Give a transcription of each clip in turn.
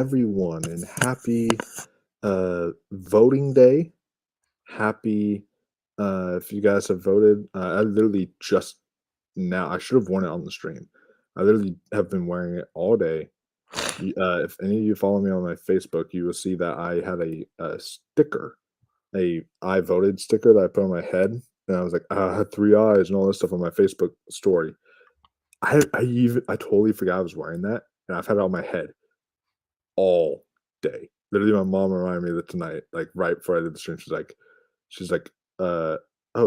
everyone, and happy voting day. Happy if you guys have voted. I literally just now, I should have worn it on the stream. I literally have been wearing it all day. If any of you follow me on my Facebook, you will see that I had a sticker, a I voted sticker that I put on my head, and I was like, I had three eyes and all this stuff on my Facebook story. I totally forgot I was wearing that, and I've had it on my head all day. Literally, my mom reminded me of it tonight, like right before I did the stream. She's like, oh,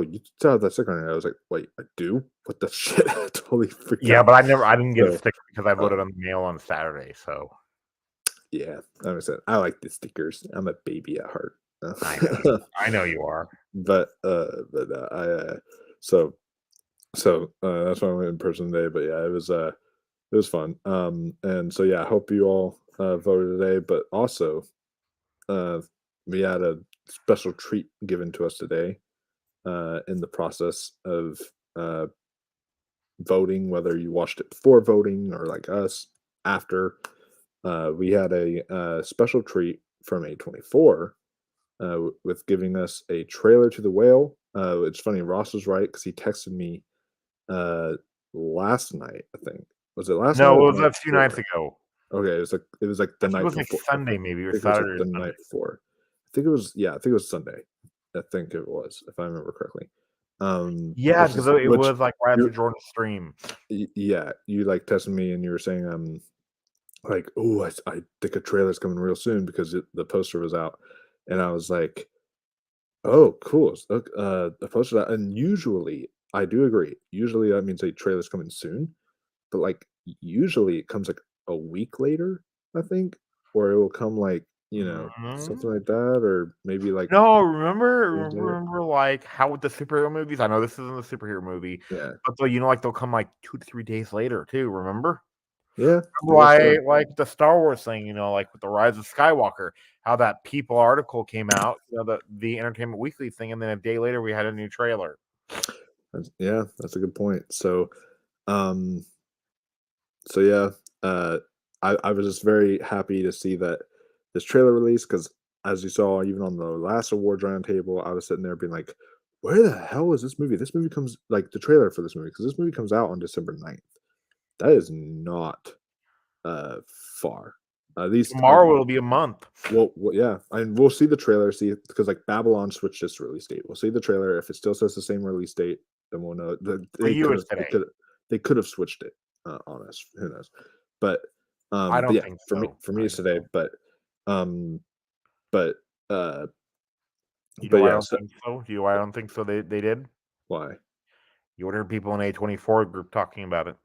you still have that sticker on it. I was like, wait, I do? What the shit? I totally Yeah, forgot. but I didn't get a So, sticker because I voted on the mail on Saturday. So yeah, that makes sense. I like the stickers. I'm a baby at heart. I know you are. So that's why I went in person today. But yeah, it was fun. And so yeah, I hope you all voted today. But also, we had a special treat given to us today in the process of voting, whether you watched it before voting or like us after. We had a special treat from A24 with giving us a trailer to The Whale. It's funny, Ross was right because he texted me last night, I think. Was it last night? No, or it was the night a few before? nights ago. Okay, it was like the I think night it was like before. Sunday, maybe, I or think it was like Saturday or the Sunday. night before. I think it was Sunday. I think it was, if I remember correctly. Yeah, which because is it which was like right after you Jordan's stream. yeah, you like texted me and you were saying like, oh, I think a trailer's coming real soon because the poster was out, and I was like, oh, cool. Look, the poster that, and usually I do agree. Usually that means a trailer's coming soon, but like usually it comes like a week later, I think, or it will come like something like that, or maybe like No, Tuesday. remember, like how with the superhero movies? I know this isn't a superhero movie, Yeah, but like they'll come like 2 to 3 days later too. Remember? yeah, I guess Why, so. like the Star Wars thing, like with the Rise of Skywalker, how that People article came out, the Entertainment Weekly thing, and then a day later we had a new trailer. Yeah, that's a good point. Um, so yeah, I was just very happy to see that this trailer release because as you saw, even on the last awards roundtable, I was sitting there being like, where the hell is this movie? This movie comes like the trailer for this movie because this movie comes out on December 9th. That is not uh far. At least Tomorrow it'll be a month. well, yeah, and we'll see the trailer. See, because like Babylon switched its release date. We'll see the trailer. If it still says the same release date, then we'll know. For you, it's today. They could have switched it on us. Who knows? But I but don't yeah, think for me so. it's today. Um, but You know but why I yeah. don't So think so? Do you know why I don't think so? They did. why? You would hear people in A24 group talking about it.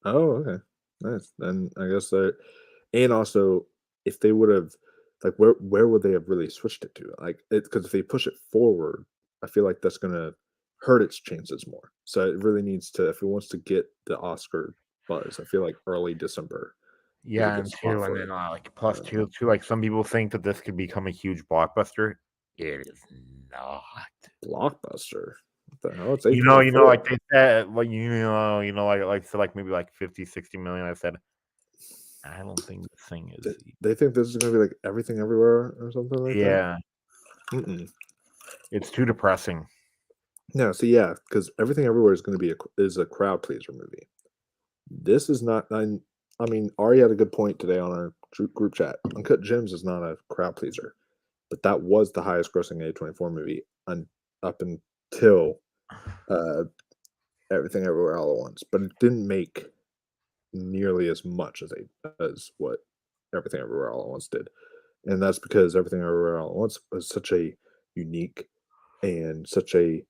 Oh, okay, nice. Then I guess that, and also if they would have, like, where would they have really switched it to? Like, it because if they push it forward, I feel like that's gonna hurt its chances more. So it really needs to, if it wants to get the Oscar buzz, I feel like early December is a Yeah, good and spot two, and for then it. like plus Uh, two, like some people think that this could become a huge blockbuster. It is not. Blockbuster. What the hell? It's Like A24. they said, like so like maybe like 50, 60 million. I said, I don't think this thing is. They think this is gonna be like Everything Everywhere or something like that. Yeah, Mm-mm. it's too depressing. No, so yeah, because Everything Everywhere is going to be is a crowd pleaser movie. This is not. I mean, Ari had a good point today on our group chat. Uncut Gems is not a crowd pleaser, but that was the highest grossing A24 movie up until uh, Everything Everywhere All at Once. But it didn't make nearly as much as what Everything Everywhere All at Once did, and that's because Everything Everywhere All at Once was such a unique and such a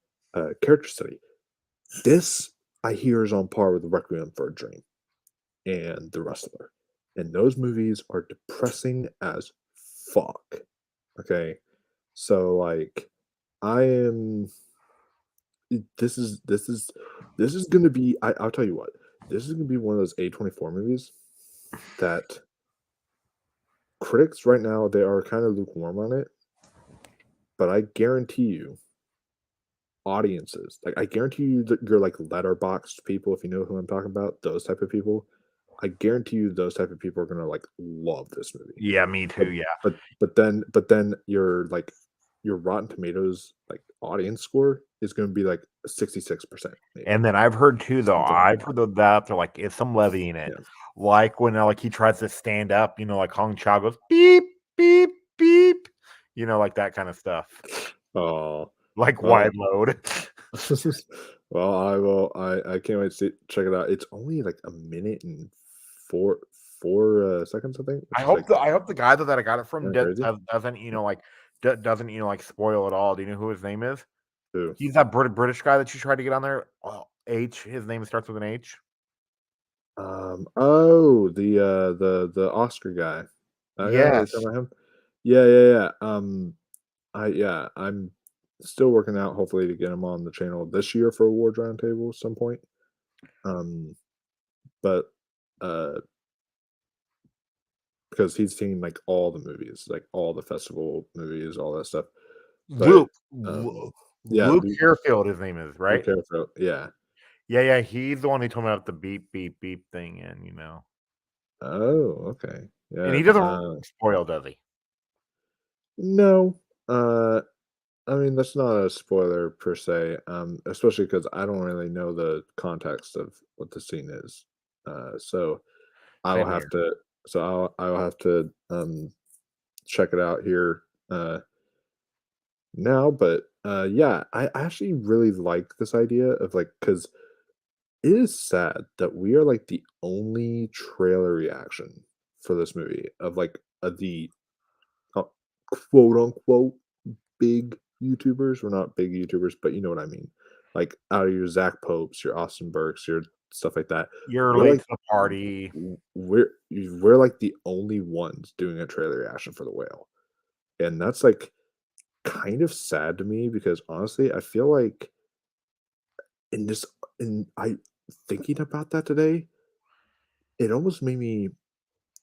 character study. This I hear is on par with Requiem for a Dream and The Wrestler. And those movies are depressing as fuck. Okay. So like I am this is gonna be I'll tell you what, this is gonna be one of those A24 movies that critics right now they are kind of lukewarm on it, but I guarantee you audiences, like I guarantee you that you're like letterboxed people, if you know who I'm talking about, those type of people. I guarantee you those type of people are gonna like love this movie. Yeah, me But too. Yeah. but then your Rotten Tomatoes like audience score is gonna be like 66% maybe. And then I've heard too, though. Something like I've heard that they're like, it's some levy in it. Yeah. Like when like he tries to stand up, like Hong Chow goes beep, beep, beep, like that kind of stuff. Oh, Like well, wide load. well, I can't wait to check it out. It's only like a minute and four seconds, I think, which is like I hope the guy that I got it from kinda crazy. doesn't doesn't spoil it all. Do you know who his name is? Who? He's that British guy that you tried to get on there. Oh, H. His name starts with an H. Oh, the Oscar guy. Yeah, you're Yes. talking about him? Yeah, yeah, yeah. I'm still working out hopefully to get him on the channel this year for Awards Roundtable at some point. Um, but uh, because he's seen like all the movies, like all the festival movies, all that stuff. But Luke. um, yeah, Luke Harefield, his name is, Luke right? Herfeld, yeah. Yeah, yeah. He's the one who told me about the beep, beep, beep thing, Oh, okay, and yeah. he doesn't spoil, does he? No, I mean, that's not a spoiler per se, especially because I don't really know the context of what the scene is. So I will Same have here. to I will have to check it out here now. But yeah, I actually really like this idea of like because it is sad that we are like the only trailer reaction for this movie of like the uh, quote unquote big YouTubers. We're not big YouTubers, but you know what I mean. Like out of your Zach Popes, your Austin Burks, your stuff like that. You're We're late like to the party. we're like the only ones doing a trailer reaction for the whale. And that's like kind of sad to me because honestly, I feel like in this in I thinking about that today, it almost made me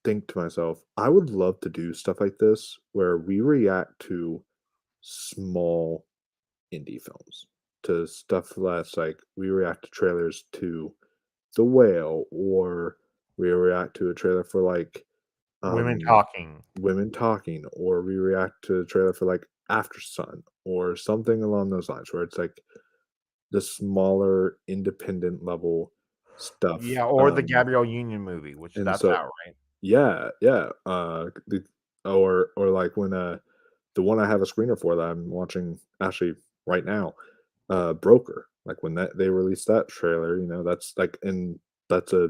think to myself, I would love to do stuff like this where we react to small indie films, to stuff that's like we react to trailers to The Whale, or we react to a trailer for like Women um talking. Women Talking, or we react to a trailer for like After Sun or something along those lines where it's like the smaller independent level stuff. Yeah, or the Gabrielle Union movie, which And that's so out, right? yeah, yeah. Or like when the one I have a screener for that I'm watching actually right now, Broker. Like when that they released that trailer, that's like and that's a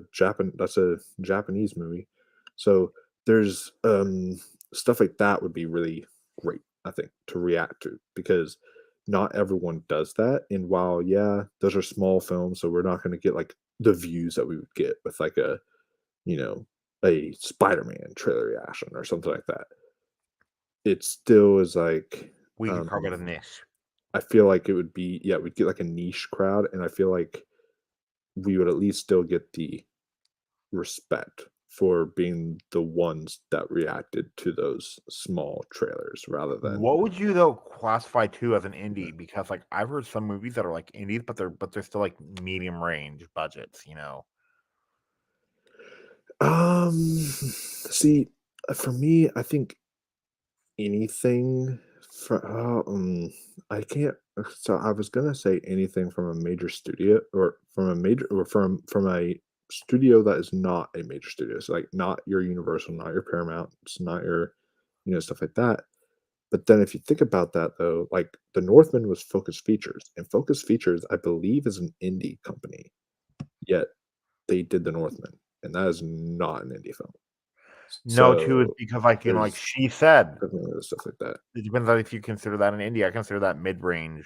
Japanese movie. So there's stuff like that would be really great, I think, to react to because not everyone does that. And while yeah, those are small films, so we're not gonna get like the views that we would get with like you know, a Spider-Man trailer reaction or something like that. It still is like, We could um, carve out a niche. I feel like it would be yeah, we'd get like a niche crowd, and I feel like we would at least still get the respect for being the ones that reacted to those small trailers rather than What would you though classify too as an indie? Because like I've heard some movies that are like indies, but they're still like medium range budgets. see, for me, I think anything from I can't so I was gonna say anything from a major studio or from a studio that is not a major studio. So like not your Universal, not your Paramount, it's not your stuff like that. But then if you think about that though, like the Northman was Focus Features, and Focus Features, I believe, is an indie company. Yet they did the Northman, and that is not an indie film. No, too, is So because like like there's she said, definitely other stuff like that. it depends on if you consider that an indie. I consider that mid range.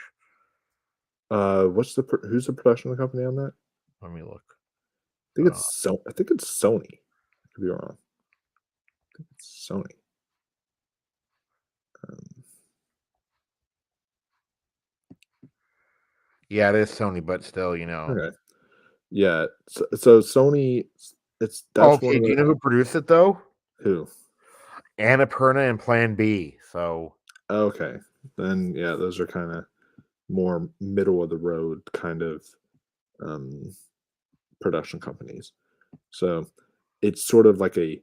What's who's the production company on that? Let me look. I think it's Sony. I could be wrong. I think it's Sony. Um, Yeah, it is Sony, but still. okay. Yeah. So Sony, that's one Okay, of do you the know who produced it though? who. Annapurna and Plan B. So Okay. Then yeah, those are kind of more middle of the road kind of um, production companies. So it's sort of like a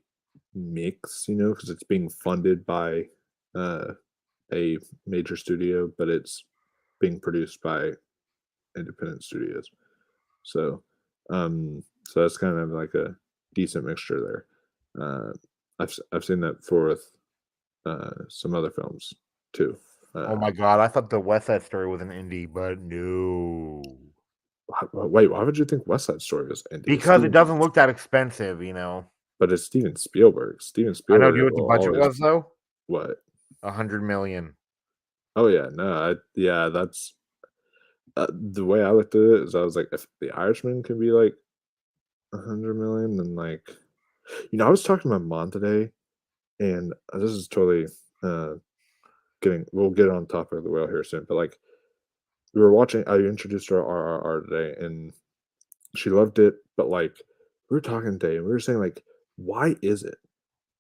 mix, because it's being funded by uh, a major studio, but it's being produced by independent studios. So, so that's kind of like a decent mixture there. I've seen that before with some other films too. Oh my god, I thought the West Side Story was an indie, but no. Wait, why would you think West Side Story was indie? Because it doesn't look that expensive, you know. But it's Steven Spielberg. Steven I know. Do you know Spielberg what the will budget always was though? what? 100 million. Oh yeah, no, yeah, that's the way I looked at it is I was like, if The Irishman can be like 100 million, then like, I was talking to my mom today, and this is totally uh we'll get on topic of the whale here soon, but like we were watching, I introduced her to RRR today, and she loved it, but like we were talking today, and we were saying like, why is it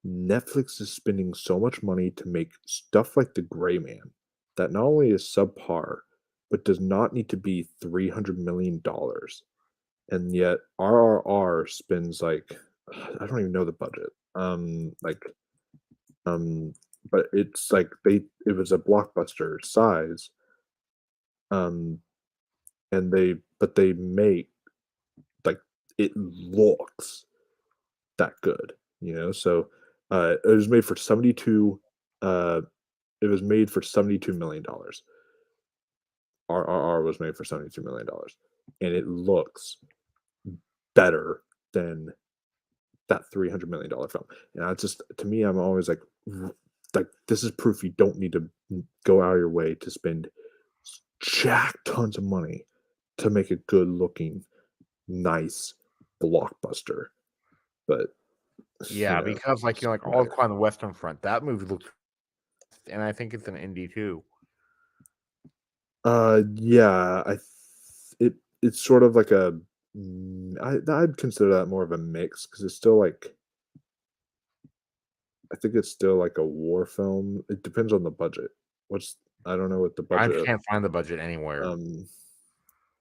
Netflix is spending so much money to make stuff like The Gray Man that not only is subpar, but does not need to be $300 million, and yet RRR spends like I don't even know the budget. Um, but it's like it was a blockbuster size, um, and they make like it looks that good, So it was made for 72. Uh, it was made for $72 million. RRR was made for $72 million, and it looks better than that $300 million film. And I just, to me, I'm always like this is proof you don't need to go out of your way to spend jack tons of money to make a good looking, nice blockbuster. But Yeah, because like like All whatever. Quiet on the Western Front, that movie looks, and I think it's an indie too. Yeah, it's sort of like a, I'd consider that more of a mix because it's still like, I think it's still like a war film. It depends on the budget. I don't know what the I budget. can't find the budget anywhere. Um,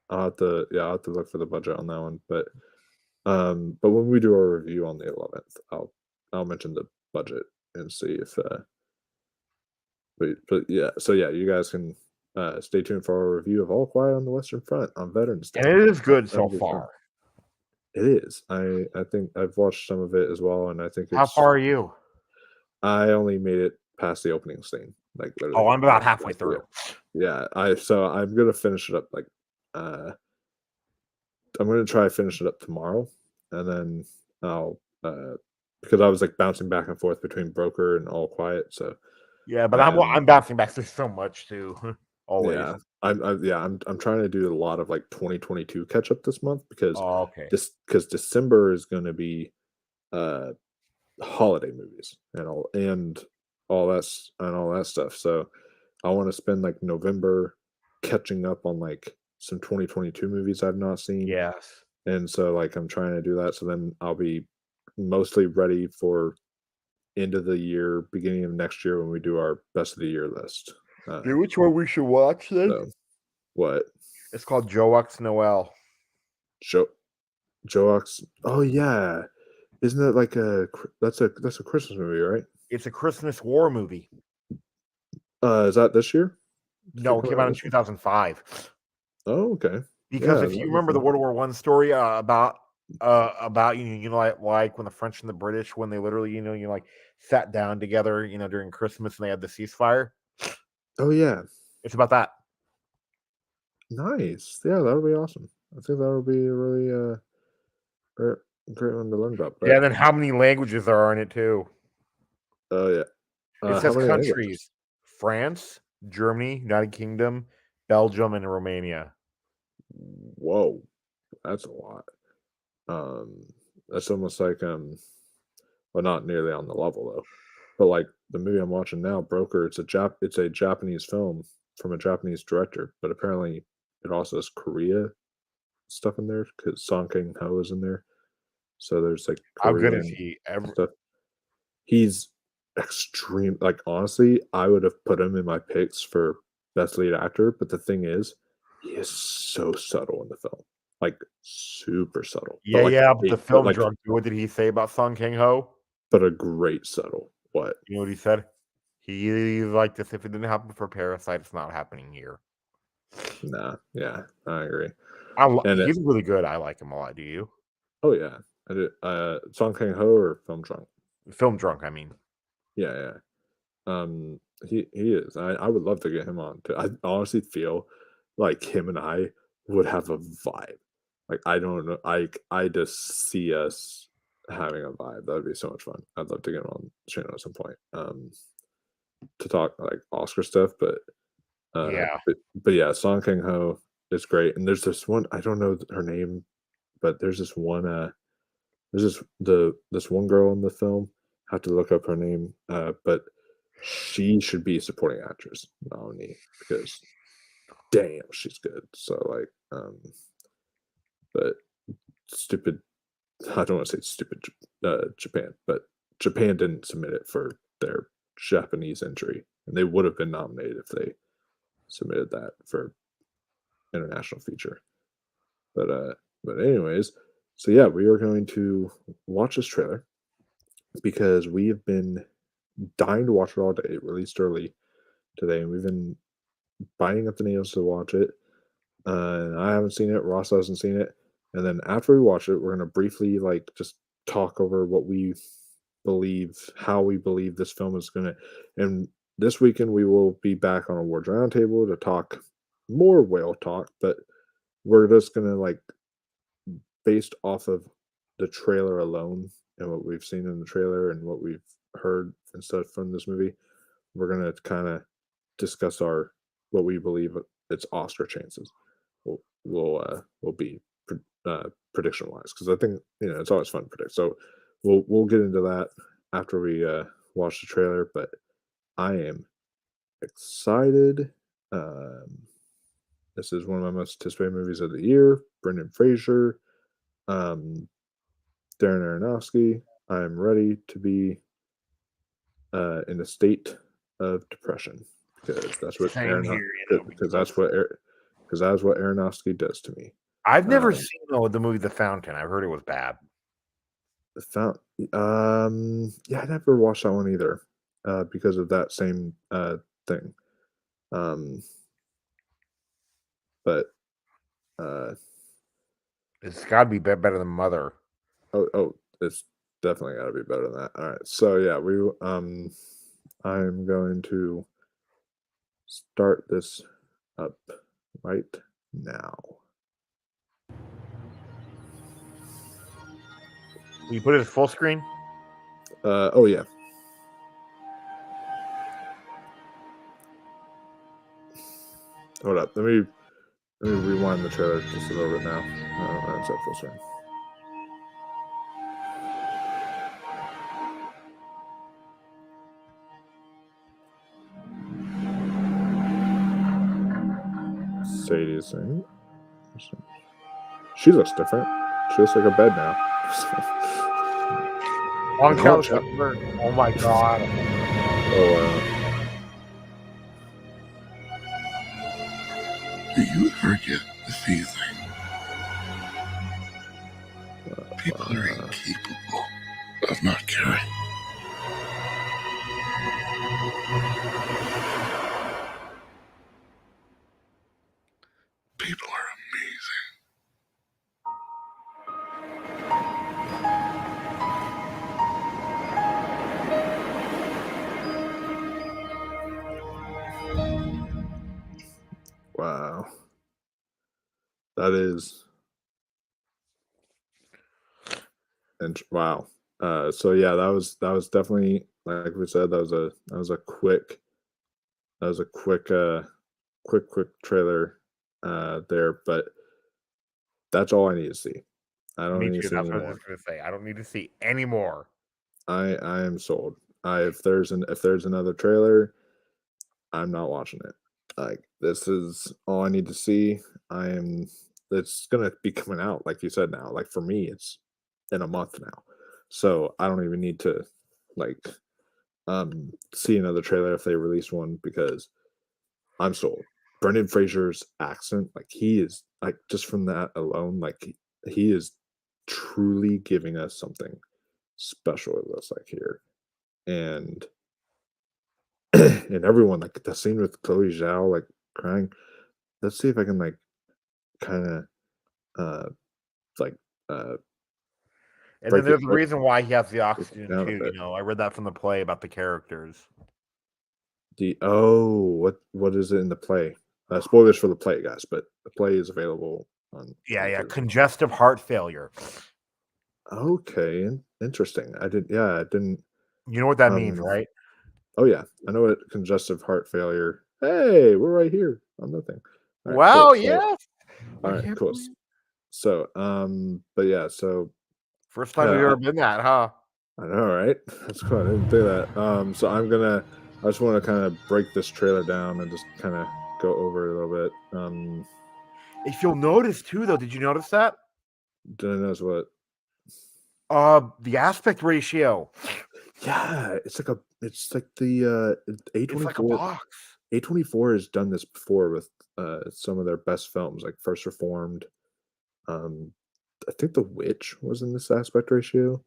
I'll have to look for the budget on that one. But when we do our review on the 11th, I'll mention the budget and see if but yeah. So yeah, you guys can stay tuned for our review of All Quiet on the Western Front on Veterans Day. And it is good so That'll be fun. far. It is. I think I've watched some of it as well, and I think How it's. far are you? I only made it past the opening scene, like literally. Oh, I'm about halfway through. Yeah, I'm gonna finish it up like, I'm gonna try to finish it up tomorrow, and then I'll because I was like bouncing back and forth between Broker and All Quiet, so Yeah, but um, I'm bouncing back through so much too. Always. yeah, I'm trying to do a lot of like 2022 catch up this month because Oh, okay. December is going to be uh holiday movies and all that stuff. So I want to spend like November catching up on like some 2022 movies I've not seen. Yes. And so like I'm trying to do that so then I'll be mostly ready for end of the year, beginning of next year when we do our best of the year list. Dude, which one we should watch then? So what? It's called Joax Noel. Joe Joax. Oh yeah. Isn't that like that's a Christmas movie, right? It's a Christmas war movie. Is that this year? No, it came out in 2005. Oh, okay. Because Yeah, if you that'd be remember the fun. World War One story about like when the French and the British when they literally like sat down together during Christmas and they had the ceasefire. Oh yeah. It's about that. Nice. Yeah, that would be awesome. I think that would be a really great one to learn about. Yeah, But and then how many languages there are in it too? oh yeah. It How says many countries: languages? France, Germany, United Kingdom, Belgium, and Romania. Whoa, that's a lot. Um, that's almost like well, not nearly on the level though. But like the movie I'm watching now, Broker, it's a Japanese film from a Japanese director, but apparently it also has Korea stuff in there because Song Kang Ho is in there. So there's like How good is Korean he? stuff. He's extreme. Like honestly, I would have put him in my picks for best lead actor. But the thing is, he is so subtle in the film. like super subtle. Yeah, yeah, but the But film like, drunk. What did he say about Song Kang Ho? but a great subtle. What? You know what he said? He's like this. If it didn't happen for Parasite, it's not happening here. Nah, yeah, I agree. He's really good. I like him a lot. Do you? Oh yeah, I did. Song Kang Ho or Film Drunk? Film drunk. I mean, Yeah, yeah. He is. I would love to get him on. I honestly feel like him and I would have a vibe. Like I don't know. I just see us having a vibe. That would be so much fun. I'd love to get him on the channel at some point. To talk like Oscar stuff, but yeah. but yeah, Song Kang Ho is great. And there's this one. I don't know her name, but there's this one. There's this one girl in the film. I have to look up her name. But she should be supporting actress nominee because damn, she's good. So like, but stupid. I don't want to say stupid Japan, but Japan didn't submit it for their Japanese entry, and they would have been nominated if they submitted that for international feature. But but anyways, so yeah, we are going to watch this trailer because we have been dying to watch it all day. It released early today, and we've been biting up the nails to watch it. And I haven't seen it. Ross hasn't seen it. And then after we watch it, we're gonna briefly like just talk over what we believe, how we believe this film is gonna. And this weekend we will be back on Awards Roundtable to talk more whale talk, but we're just gonna like based off of the trailer alone and what we've seen in the trailer and what we've heard and stuff from this movie, we're gonna kind of discuss our what we believe its Oscar chances will be prediction wise because I think it's always fun to predict. So we'll get into that after we watch the trailer. But I am excited. Um, this is one of my most anticipated movies of the year. Brendan Fraser, um, Darren Aronofsky. I'm ready to be in a state of depression because that's what Same Aaron here. because that's what Aronofsky does to me. I've never Um, seen the movie The Fountain. I've heard it was bad. the Fount yeah, I never watched that one either, because of that same, thing. Um, but, uh It's got to be better than Mother. it's definitely gotta be better than that. Alright, so, yeah, I'm going to start this up right now. You put it as full screen. Oh, yeah. Hold up, let me rewind the trailer just a little bit now. It's at full screen. Sadie's saying she looks different. She looks like a bed now. On And couch. Hot Oh my god. Oh, Do you ever get the feeling people are incapable of not caring? People are amazing. wow. That is and wow. So yeah, that was definitely like we said, that was a quick trailer there, but that's all I need to see. I don't Me need to too. see That's what I was anymore. just gonna say. I don't need to see any more. I am sold. If there's another trailer, I'm not watching it. Like this is all I need to see. I am it's gonna be coming out, like you said now. Like for me, it's in a month now. So I don't even need to like see another trailer if they release one because I'm sold. Brendan Fraser's accent, like he is like just from that alone, like he is truly giving us something special. It looks like here, and and everyone like the scene with Chloe Zhao like crying. Let's see if I can like kind of uh like uh And then break it there's a reason why he has the oxygen down a too. bit. I read that from the play about the characters. What is it in the play? Spoilers for the play, guys, but the play is available on Yeah, YouTube. congestive heart failure. Okay, interesting. I didn't. You know what that means, right? Oh yeah, I know what congestive heart failure. Hey, we're right here on the thing. All right, cool. Wow, So, yes. all I right, can't cool. believe So, but yeah, so first time we've I ever been that, huh? know, right? That's cool. I didn't do that. So I just want to kind of break this trailer down and just kind of go over it a little bit. If you'll notice too, though, did you notice that? Didn't know what. The aspect ratio. Yeah, it's like the It's like a A24. box. A24 has done this before with some of their best films, like First Reformed. Um, I think The Witch was in this aspect ratio,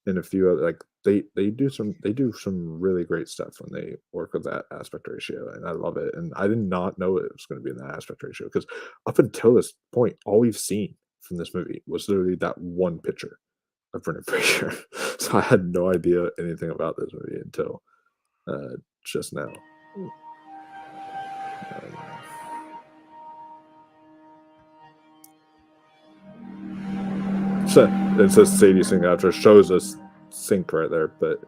and a few other like they do some really great stuff when they work with that aspect ratio, and I love it. And I did not know it was going to be in that aspect ratio because up until this point, all we've seen from this movie was literally that one picture of Brendan Fraser. So I had no idea anything about this movie until just now. So it says Sadie Sink after, shows us Sink right there, but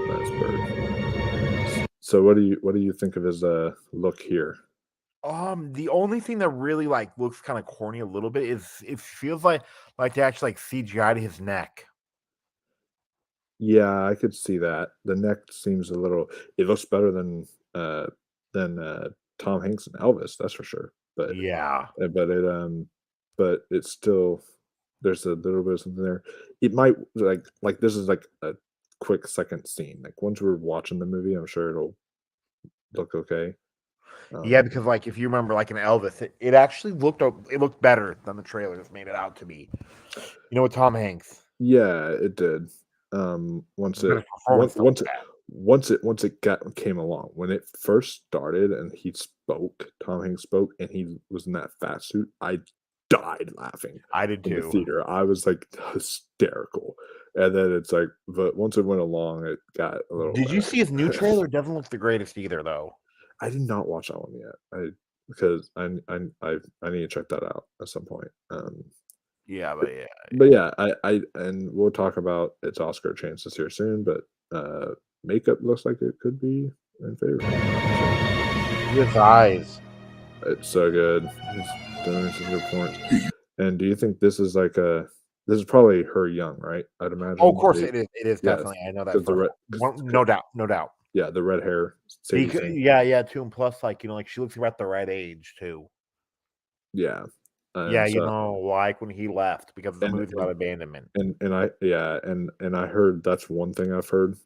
nice bird. So what do you think of his look here? The only thing that really like looks kind of corny a little bit is it feels like they actually like CGI'd his neck. Yeah, I could see that. The neck seems a little. It looks better than Tom Hanks and Elvis, that's for sure. But Yeah. but it's still there's a little bit of something there. It might like this is like a quick second scene. Like once we're watching the movie, I'm sure it'll look okay. Yeah, because like if you remember, like in Elvis, it actually looked better than the trailers made it out to be. With Tom Hanks. Yeah, it did. Once But it his performance still looked bad. once it came along, when it first started and Tom Hanks spoke, and he was in that fat suit, I died laughing I did in the too. theater. I was like hysterical. And then it's like, but once it went along, it got a little. Did you see his new trailer? It doesn't look the greatest either, though. I did not watch that one yet. Because I need to check that out at some point. Yeah, but yeah. But yeah, I and we'll talk about its Oscar chances here soon. But makeup looks like it could be in favor. His eyes. It's so good. He's doing some good points. And do you think this is like this is probably her young, right? I'd imagine. Oh, of course it is. It is Yes, definitely. I know that. 'cause the For, red- no doubt. No doubt. Yeah, the red hair. Sadie Sink. Yeah, too. And plus, like like she looks about the right age too. Yeah. Yeah, so, like when he left because the And- movie's about abandonment. and I heard that's one thing I've heard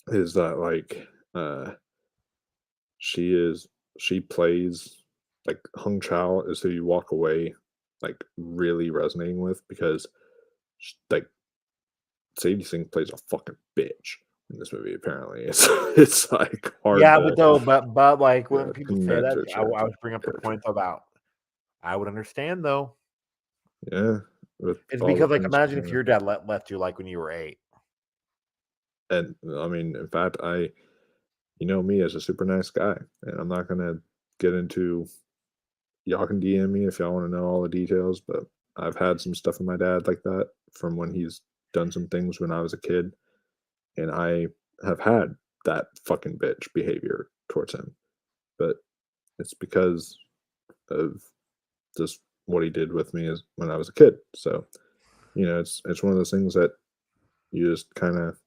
is that like she plays like Hung Chao is who you walk away like really resonating with because like Sadie Sink plays a fucking bitch in this movie. Apparently, it's like hard. Yeah, to- but like when yeah, people say connect that, with I her would bring up the point about I would understand though. Yeah, with It's all the because like things imagine she's if in your dad left you like when you were 8. And I mean, in fact, me as a super nice guy, and I'm not gonna get into. Y'all can DM me if y'all want to know all the details, but I've had some stuff with my dad like that from when he's done some things when I was a kid, and I have had that fucking bitch behavior towards him, but it's because of just what he did with me as when I was a kid. So, it's one of those things that you just kind of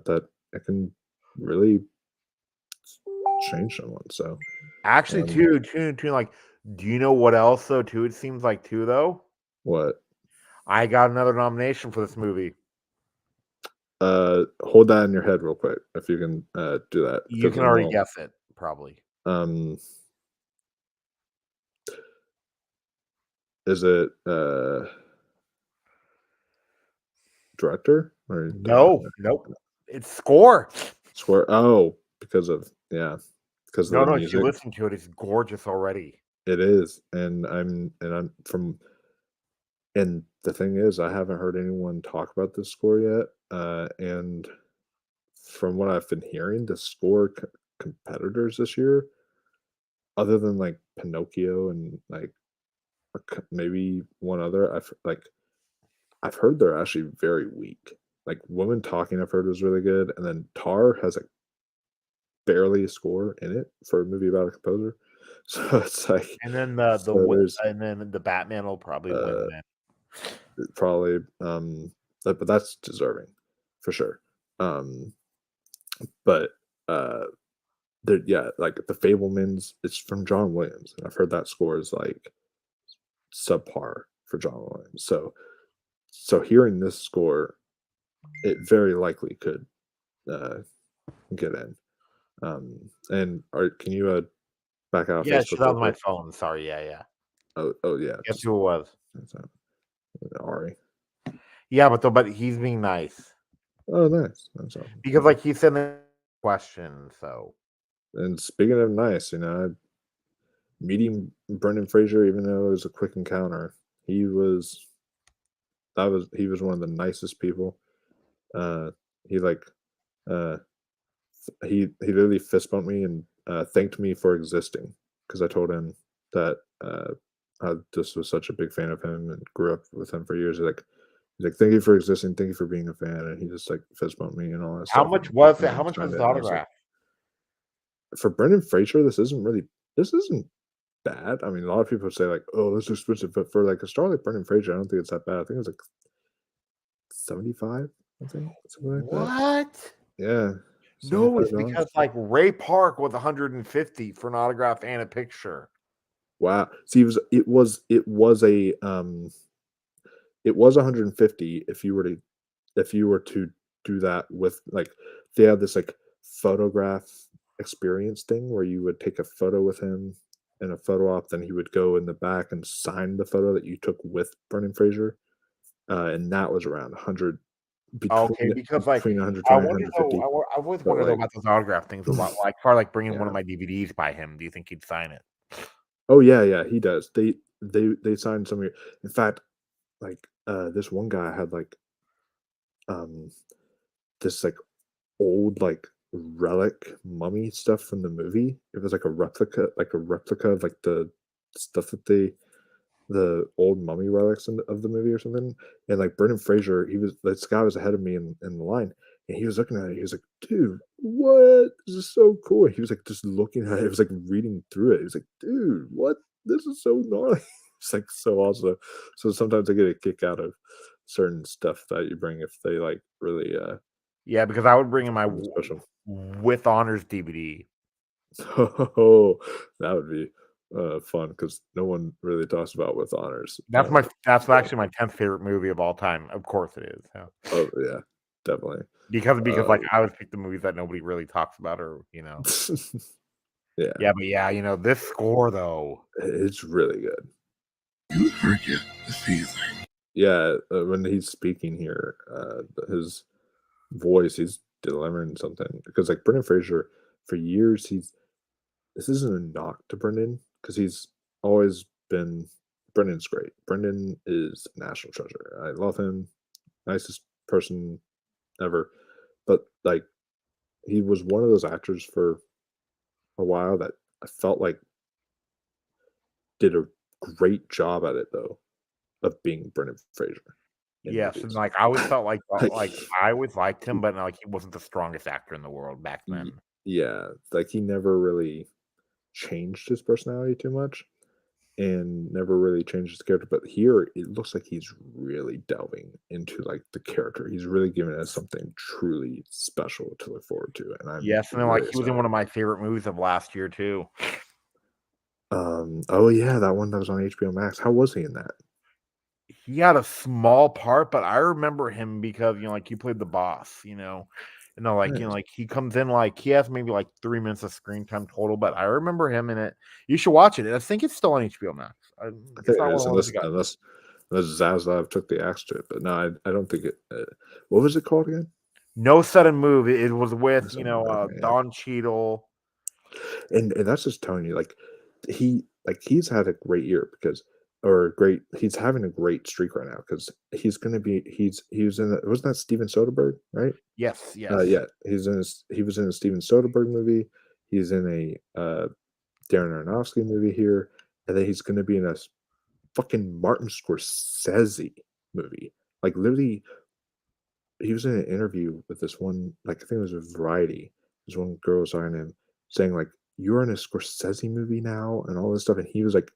that it can really change someone. So Actually, too, like, do you know what else though? Too, it seems like though. what? I got another nomination for this movie. Hold that in your head real quick if you can do that. You because can then already I'll- guess it, probably. Is it director or No, nope. It's score. score? Oh, because of because of No, the no. If you music. listen to it, it's gorgeous already. It is, and I'm from. And the thing is, I haven't heard anyone talk about this score yet. And from what I've been hearing, the score competitors this year, other than like Pinocchio and like maybe one other, I've heard they're actually very weak. Like Woman Talking, I've heard was really good, and then Tar has like barely a score in it for a movie about a composer. So it's like, And then there's and then the Batman will probably uh, win then. probably but that's deserving for sure. But yeah, like the Fablemans, it's from John Williams, and I've heard that score is like subpar for John Williams. So hearing this score, it very likely could get in. And can you back out of Yeah, Facebook shut out real my quick? phone. Sorry. Yeah. Oh yeah, Guess just who it was? that's Ari. Yeah, but he's being nice Oh, nice. That's awesome. because, like, he said the question. So And speaking of nice, meeting Brendan Fraser, even though it was a quick encounter, he was he was one of the nicest people. He like uh he literally fist bumped me and thanked me for existing because I told him that I just was such a big fan of him and grew up with him for years. He's like, thank you for existing, thank you for being a fan, and he just like fist bumped me and all that how stuff. much was it? And How much was signed his it, and I was like, autograph? for Brendan Fraser, this isn't bad. I mean, a lot of people say like, oh, this is expensive, but for like a star like Brendan Fraser, I don't think it's that bad. I think it's like 75, I think, something like that. What? Yeah. No, it's $75. because like Ray Park was 150 for an autograph and a picture. Wow. See, it was 150 if you were to do that with like they had this like photograph experience thing where you would take a photo with him in a photo op, then he would go in the back and sign the photo that you took with Brendan Fraser. And that was around 100 Okay, because like between I 120 and wonder though, 150. I always But wonder though like, about those autograph things. About like, if I like bringing one yeah. of my DVDs by him, do you think he'd sign it? Oh yeah, he does. They signed some of your, in fact, like this one guy had like um this like old like relic mummy stuff from the movie. It was like a replica of like the stuff that the old mummy relics of the movie or something. And like Brendan Fraser, this guy was ahead of me in the line, and he was looking at it. He was like, "Dude, what? This is so cool." And he was like just looking at it. He was like reading through it. He was like, "Dude, what? This is so gnarly." It's like so awesome. So sometimes I get a kick out of certain stuff that you bring if they like really Yeah, because I would bring in my something special. with honors DVD. Oh, that would be fun because no one really talks about with honors. That's So, actually my 10th favorite movie of all time. Of course it is. Yeah. oh yeah, definitely. Because like Um, I would pick the movies that nobody really talks about, or yeah, yeah, but yeah, this score though. it's really good. You forget the feeling. Yeah, when he's speaking here, his voice, he's delivering something because like Brendan Fraser, for years this isn't a knock to Brendan because he's always been Brendan's great. Brendan is a national treasure. I love him, nicest person ever. But like he was one of those actors for a while that I felt like did a great job at it though of being Brendan Fraser in Yes, and movies. like I always felt like Like I always liked him, he, but like he wasn't the strongest actor in the world back y- then. yeah, like he never really changed his personality too much and never really changed his character. But here it looks like he's really delving into like the character. He's really giving us something truly special to look forward to. And I'm Yes, and then like really he was in excited. one of my favorite movies of last year too. Oh yeah, that one that was on HBO Max. How was he in that? He had a small part, but I remember him because like he played the boss. Nice. Like he comes in like he has maybe like 3 minutes of screen time total, but I remember him in it. You should watch it. I think it's still on HBO Max. I It's think not it one of is, the ones you got. unless Zaslav took the axe to it. But no, I don't think it. What was it called again? No Sudden Move. It was with Okay, yeah. Don Cheadle. And that's just telling you, like he's had a great year he's having a great streak right now because he was in wasn't that Steven Soderbergh, right? Yes, yes. Yeah, he was in a Steven Soderbergh movie. He's in a Darren Aronofsky movie here, and then he's going to be in a fucking Martin Scorsese movie. Like literally, he was in an interview with this one, like I think it was a Variety. This one girl was on him saying like, "You're in a Scorsese movie now," and all this stuff, and he was like,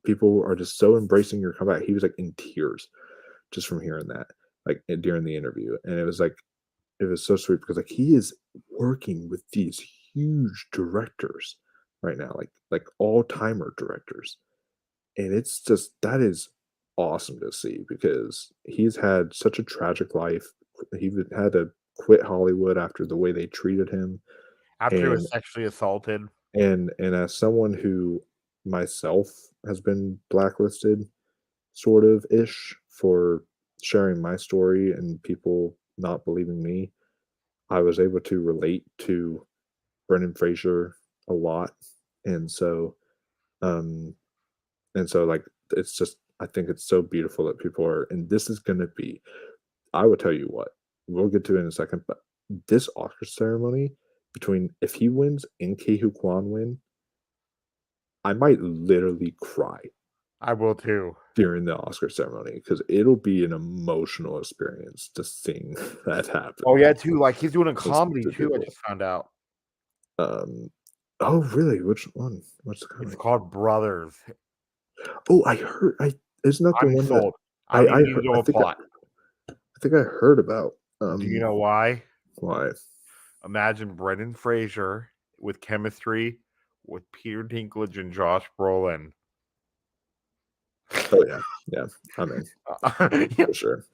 "People are just so embracing your comeback." He was like in tears just from hearing that, like during the interview, and it was like it was so sweet because like he is working with these huge directors right now, like all timer directors, and it's just that is awesome to see because he's had such a tragic life. Had to quit Hollywood after the way they treated him, After he and was sexually assaulted. and as someone who myself has been blacklisted, sort of ish, for sharing my story and people not believing me, I was able to relate to Brendan Fraser a lot, and so um like it's just I think it's so beautiful that people are, and this is going to be, I will tell you what, we'll get to it in a second, but this Oscar ceremony, between if he wins and Ke Huy Quan win, I might literally cry I will too. during the Oscar ceremony because it'll be an emotional experience to seeing that happen. Oh yeah, too. Like he's doing a Listen comedy to too. I people. just found out. Um, oh really? Which one? What's the It's comedy? called Brothers. Oh, I heard. Isn't that the I'm one that sold. I don't even need heard? to know a plot. I think I heard about. Do you know why? Why? Imagine Brendan Fraser with chemistry with Peter Dinklage and Josh Brolin. Oh yeah, I'm in Yeah. for sure.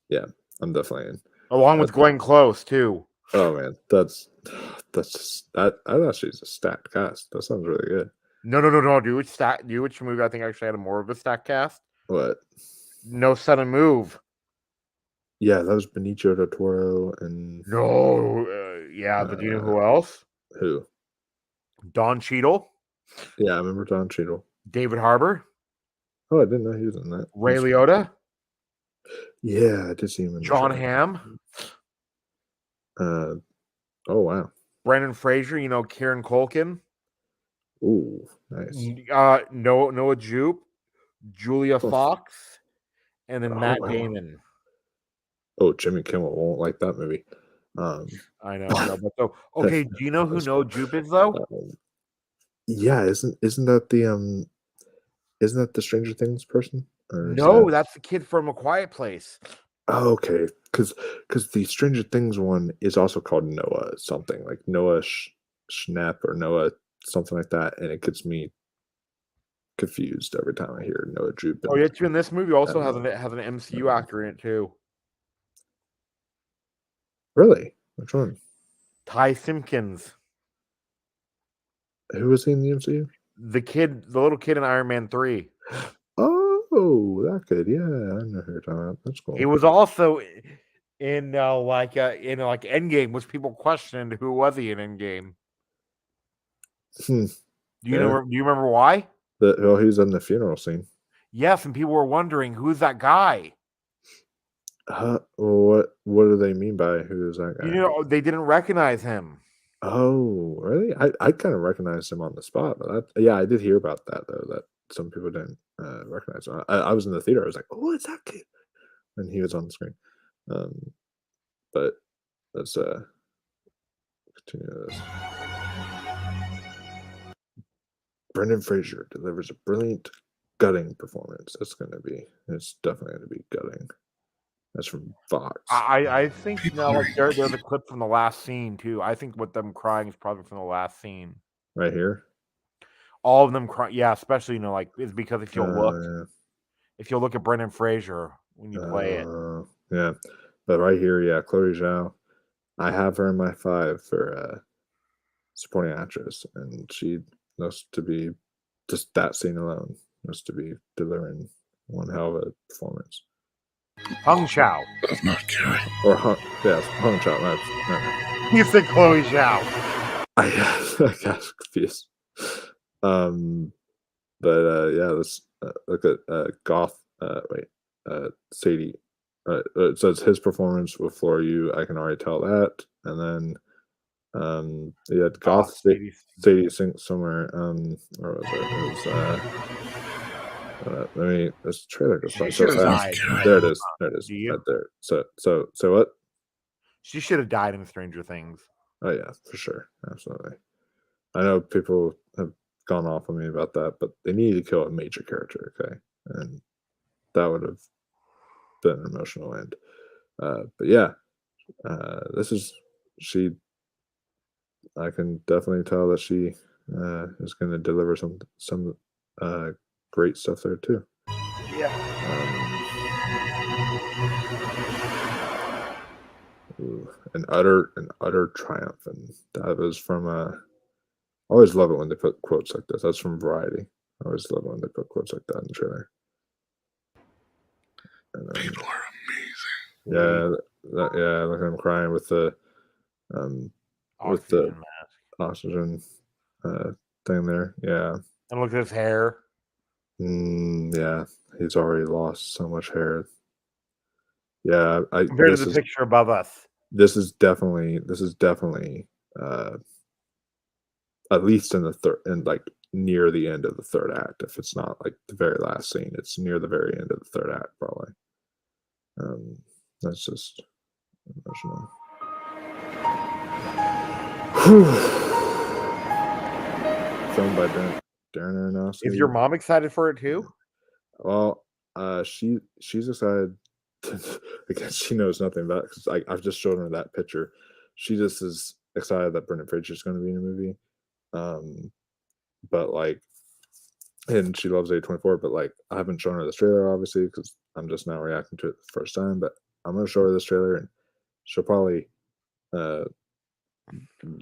Yeah, I'm definitely in. Along with Glenn Close too. Oh man, that actually is a stacked cast. That sounds really good. No. Do which movie I think actually had more of a stack cast? What? No Sudden Move. Yeah, that was Benicio del Toro and No. Yeah, but do you know who else? who? Don Cheadle. Yeah, I remember Don Cheadle. David Harbour. Oh, I didn't know he was in that. Ray Liotta. Yeah, I did see him in John the show. Hamm. Oh wow. Brendan Fraser. Kieran Culkin. Ooh, nice. Noah Jupe. Julia Fox. And then Matt wow. Damon. Oh, Jimmy Kimmel won't like that movie. I know. But so, okay, do you know who Noah Jupe is though? Yeah, isn't that isn't that the Stranger Things person? No, that's the kid from A Quiet Place. Oh, okay, because the Stranger Things one is also called Noah something, like Noah Schnapp or Noah something like that, and it gets me confused every time I hear Noah Jupe. Oh yeah, too. And this movie also has an MCU actor in it too. Really? Which one? Ty Simpkins. Who was he in the MCU? The little kid in Iron Man 3. Oh, that kid. Yeah, I know who you're talking about. That's cool. He was also in Endgame, which people questioned who was he in Endgame. Do you know? Do you remember why? He was in the funeral scene. Yes, and people were wondering who's that guy. What do they mean by who is that guy? They didn't recognize him. Oh, really? I kind of recognized him on the spot, but I did hear about that though. That some people didn't recognize him. I was in the theater. I was like, "Oh, it's that kid," and he was on the screen. But let's continue this. Brendan Fraser delivers a brilliant, gutting performance. It's definitely going to be gutting. That's from Fox. I think there's a clip from the last scene too. I think what them crying is probably from the last scene. Right here. All of them cry, yeah. Especially it's because if you look, if you look at Brendan Fraser when you play it. Yeah, but right here, yeah, Chloe Zhao. I have her in my 5 for supporting actress, and she knows to be just that scene alone knows to be delivering one hell of a performance. Hung Chao. of not caring. Or Hong Chao. That's You said Chloe Zhao. I got confused. But yeah, let's look at Goth. Sadie. It says his performance will floor you. I can already tell that. And then yeah, Goth. Sadie sings somewhere. Where was it? It was this trailer goes by so fast. There it is. There it is. Right there. So what? She should have died in Stranger Things. Oh yeah, for sure, absolutely. I know people have gone off on me about that, but they needed to kill a major character, okay, and that would have been an emotional end. But yeah, this is she. I can definitely tell that she is going to deliver some great stuff there too. Yeah. An utter triumph, and that was from I always love it when they put quotes like this. That's from Variety. I always love it when they put quotes like that in the trailer. And then, People are amazing. Yeah, look at him crying with the oxygen thing there. Yeah. And look at his hair. Yeah, he's already lost so much hair. Yeah, Compared to the picture above us. This is definitely at least in the third, and like near the end of the third act. If it's not like the very last scene, it's near the very end of the third act, probably. That's just emotional. Filmed by Darren Aronofsky. Is your mom excited for it too? Well, she's excited. Again, she knows nothing about it because I've just shown her that picture. She just is excited that Brendan Fraser is going to be in a movie. But like, and she loves A24. But like, I haven't shown her this trailer obviously because I'm just now reacting to it the first time. But I'm going to show her this trailer, and she'll probably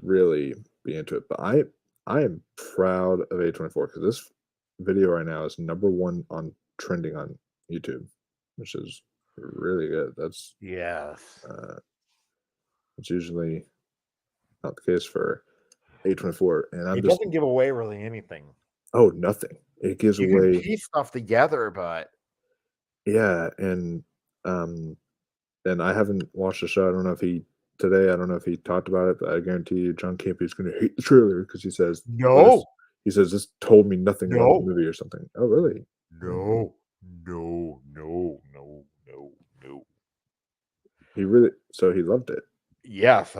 really be into it. But I am proud of A24 because this video right now is #1 on trending on YouTube, which is really good. That's yes. It's usually not the case for A24, and it doesn't give away really anything. Oh, nothing. It gives you away can piece stuff together, but yeah, and I haven't watched the show. I don't know if he talked about it, but I guarantee you, John Campea is going to hate the trailer because he says no. He says this told me nothing about the movie or something. Oh, really? No. He really he loved it. Yes,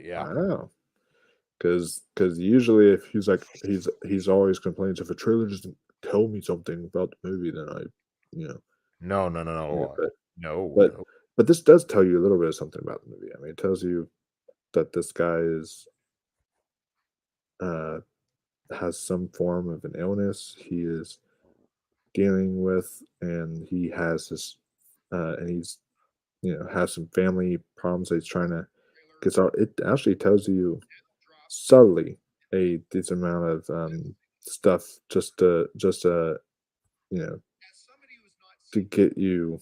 yeah. Wow. Because usually if he's like he's always complains if a trailer doesn't tell me something about the movie, then I no. But this does tell you a little bit of something about the movie. I mean, it tells you that this guy is has some form of an illness he is dealing with, and he has this and he's has some family problems that he's trying to get out. It actually tells you subtly a decent amount of stuff just to to get you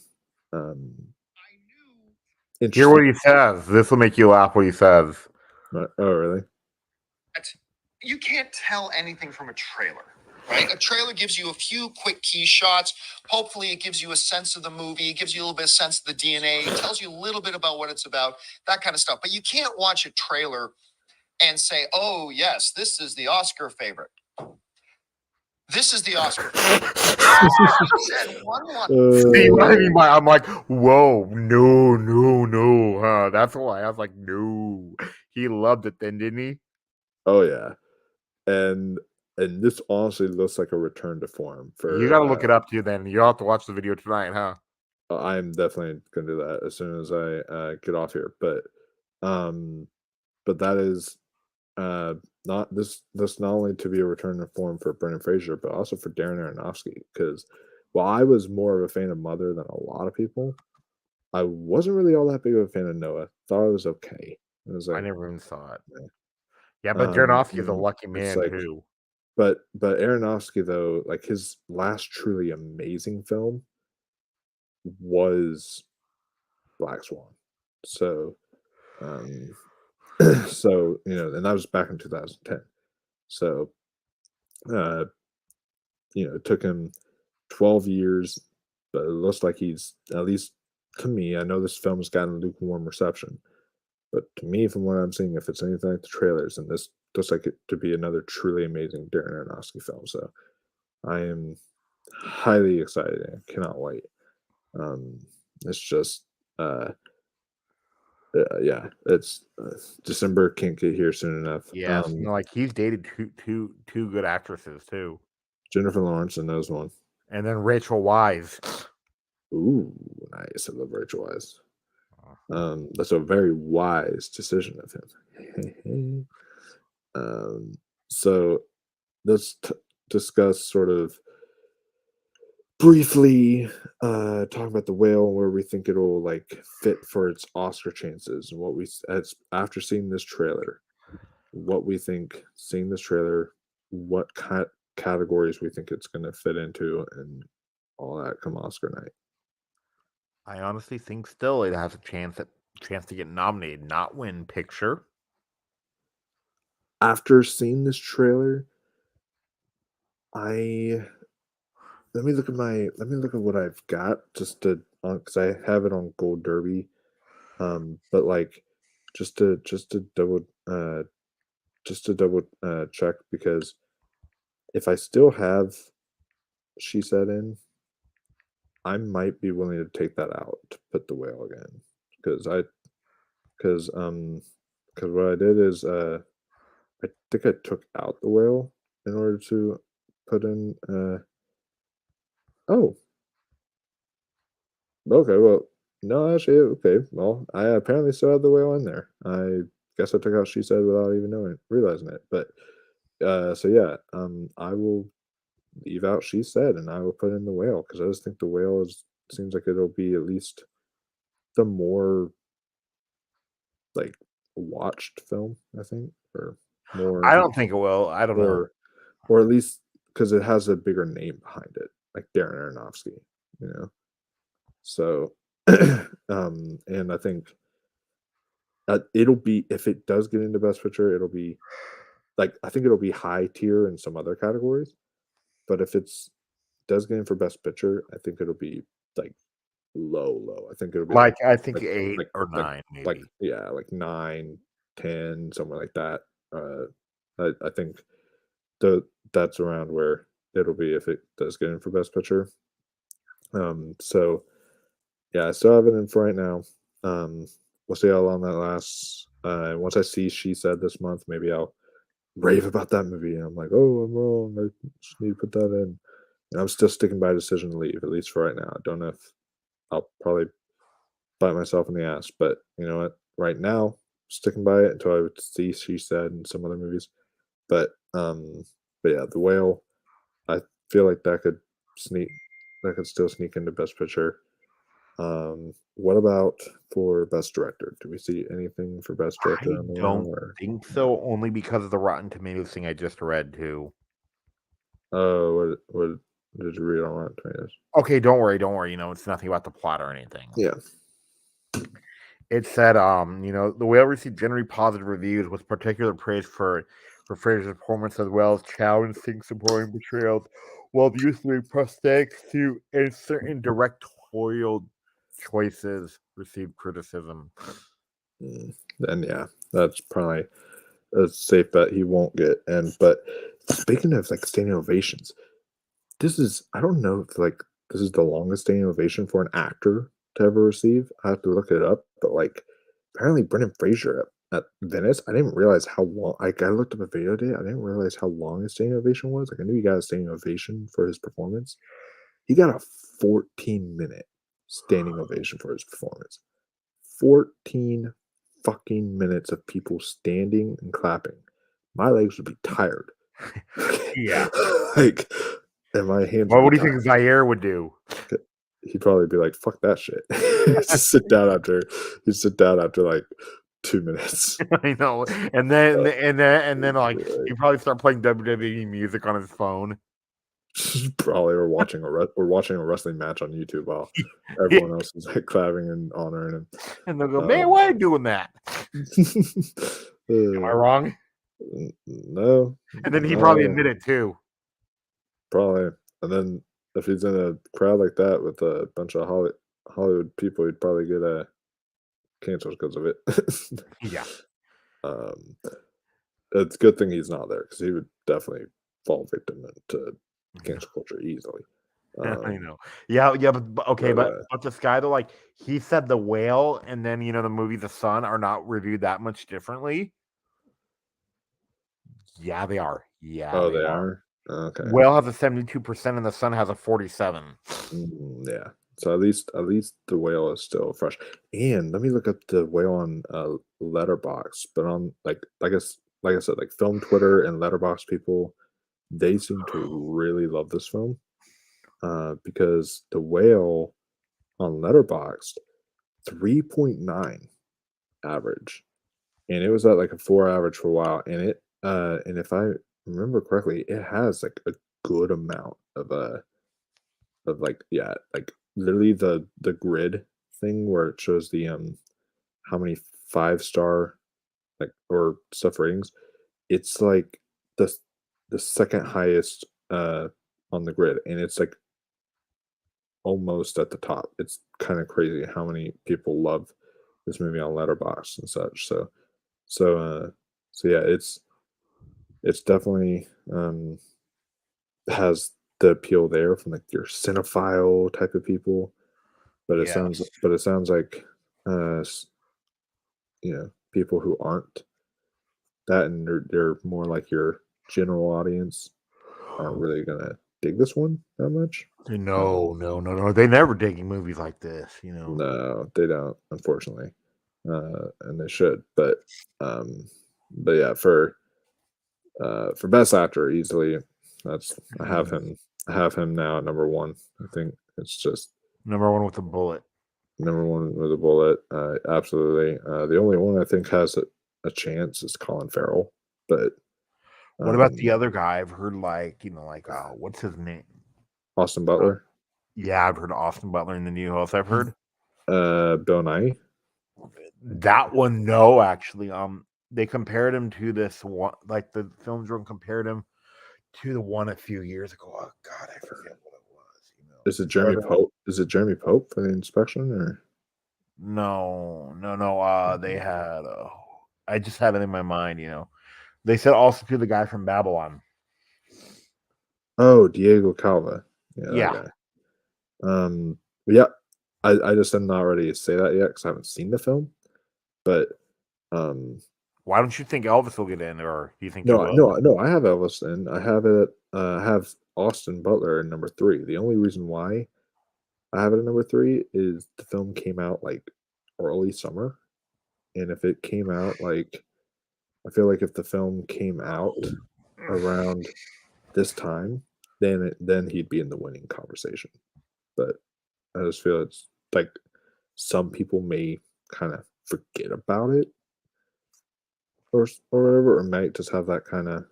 hear what he says. This will make you laugh what he says. Oh, really? You can't tell anything from a trailer, right? A trailer gives you a few quick key shots. Hopefully it gives you a sense of the movie. It gives you a little bit of sense of the DNA. It tells you a little bit about what it's about, that kind of stuff. But you can't watch a trailer and say, oh, yes, this is the Oscar favorite. This is the Oscar favorite. See what I mean by I'm like, whoa, no. That's why I was like, no. He loved it then, didn't he? Oh, yeah. And this honestly looks like a return to form for you. Got to look it up too. Then you'll have to watch the video tonight, huh? I'm definitely gonna do that as soon as I get off here. But that is not this not only to be a return to form for Brendan Fraser, but also for Darren Aronofsky, because while I was more of a fan of Mother than a lot of people, I wasn't really all that big of a fan of Noah. Thought it was okay. It was I like, never even saw it. yeah. Yeah, but Aronofsky's a And lucky it's man like, too. but Aronofsky though, like his last truly amazing film was Black Swan. So, um, so and that was back in 2010. So, uh, it took him 12 years, but it looks like he's, at least to me, I know this film's gotten lukewarm reception, but to me, from what I'm seeing, if it's anything like the trailers, and this looks like it to be another truly amazing Darren Aronofsky film. So I am highly excited. I cannot wait. It's just, yeah, it's December can't get here soon enough. Yes, like he's dated two good actresses too, Jennifer Lawrence in those one. and then Rachel Wise. Ooh, nice. I love Rachel Wise. That's a very wise decision of him. So let's discuss sort of briefly talk about the whale, where we think it'll like fit for its Oscar chances, and what we as after seeing this trailer, what we think seeing this trailer, what categories we think it's going to fit into, and all that come Oscar night. I honestly think still it has a chance to get nominated, not win picture. After seeing this trailer, let me look at what I've got just to, because I have it on Gold Derby, but like just to double check, because if I still have She Said in, I might be willing to take that out to put the whale again, because what I did is I think I took out the whale in order to put in oh, okay, well, no, actually, okay, well, I apparently still had the whale in there. I guess I took out She Said without even realizing it. But so yeah, I will leave out She Said, and I will put in the whale, because I just think the whale seems like it'll be at least the more like watched film, I think, or more, I don't think it will. I don't know. or at least because it has a bigger name behind it, like Darren Aronofsky, you know. So, and I think it'll be, if it does get into Best Picture, it'll be like, I think it'll be high tier in some other categories, but if does get in for Best Picture, I think it'll be like low. I think it'll be Like I think like 8 like or like 9 maybe. like yeah, like 9, 10, somewhere like that. I think that's around where it'll be if it does get in for Best Picture. So yeah, I still have it in for right now. We'll see how long that lasts. Once I see She Said this month, maybe I'll rave about that movie. And I'm like, oh, I'm wrong. I just need to put that in. And I'm still sticking by decision to leave, at least for right now. I don't know if I'll probably bite myself in the ass, but you know what? Right now, sticking by it until I would see She Said and some other movies. But yeah, The Whale, I feel like that could still sneak into Best Picture. What about for Best Director? Do we see anything for Best Director I on the don't whale, or think so, only because of the Rotten Tomatoes thing I just read too. oh, what did you read on Rotten Tomatoes? Okay, don't worry. You know, it's nothing about the plot or anything. Yeah. It said, you know, The Whale received generally positive reviews with particular praise for Fraser's performance, as well as Chow and Singh's supporting portrayals, while the use of prosthetics to and certain directorial choices received criticism. Then yeah, that's probably a safe bet he won't get. But speaking of like standing ovations, I don't know if like this is the longest standing ovation for an actor to ever receive. I have to look it up, but like apparently Brendan Fraser at Venice, I didn't realize how long. Like I looked up a video today, I didn't realize how long his standing ovation was. Like I knew he got a standing ovation for his performance. He got a 14-minute standing ovation for his performance. 14 fucking minutes of people standing and clapping. My legs would be tired. Yeah. Like and my hands Well, would what do be you think tied. Zaire would do? He'd probably be like, "Fuck that shit." Just sit down after. He'd sit down after like 2 minutes. I know. And then like he'd probably start playing WWE music on his phone. Probably or watching a wrestling match on YouTube while everyone else is like clapping and honoring him. And they'll go, man, why are you doing that? Am I wrong? No. And then he'd not probably at all. admit it too. Probably. And then if he's in a crowd like that with a bunch of Hollywood people, he'd probably get canceled because of it. Yeah. It's a good thing he's not there because he would definitely fall victim to cancel culture easily. I know. Yeah, but okay, but this guy though, like he said The Whale and then the movie The Sun are not reviewed that much differently. Yeah, they are. Yeah. Oh, they are? Okay. Whale has a 72% and The Sun has a 47. Yeah. So at least The Whale is still fresh. And let me look up The Whale on Letterbox, but on like I said, like film Twitter and Letterbox people, they seem to really love this film. Because The Whale on Letterboxd 3.9 average, and it was at like a 4 average for a while, and if I remember correctly, it has like a good amount of like literally the grid thing where it shows the how many 5-star like or stuff ratings. It's like the second highest on the grid, and it's like almost at the top. It's kind of crazy how many people love this movie on Letterboxd and such. So yeah, it's definitely has the appeal there from like your cinephile type of people, but it sounds like people who aren't that, and they're more like your general audience aren't really gonna dig this one that much. No. They never dig movies like this, No, they don't, unfortunately, and they should. But yeah, for best actor, easily, that's I have him now at number one. I think it's just number one with a bullet. number one with a bullet. Absolutely. The only one I think has a chance is Colin Farrell. But what about the other guy? I've heard what's his name? Austin Butler. Yeah, I've heard Austin Butler in the new house. I've heard Bill Nye. That one, no, actually. They compared him to this one, like the film drone compared him to the one a few years ago. Oh God, I forget what it was. Is it Jeremy Pope? Is it Jeremy Pope for the Inspection or? No. They had. I just had it in my mind. They said also to the guy from Babylon. Oh, Diego Calva. Yeah. That guy. Yeah. I just am not ready to say that yet because I haven't seen the film. But why don't you think Elvis will get in, or do you think no? I have Elvis in. I have it. I have Austin Butler in number 3. The only reason why I have it in number 3 is the film came out like early summer, and if it came out like, I feel like if the film came out around this time, then he'd be in the winning conversation. But I just feel it's like some people may kind of forget about it or whatever, or might just have that kind of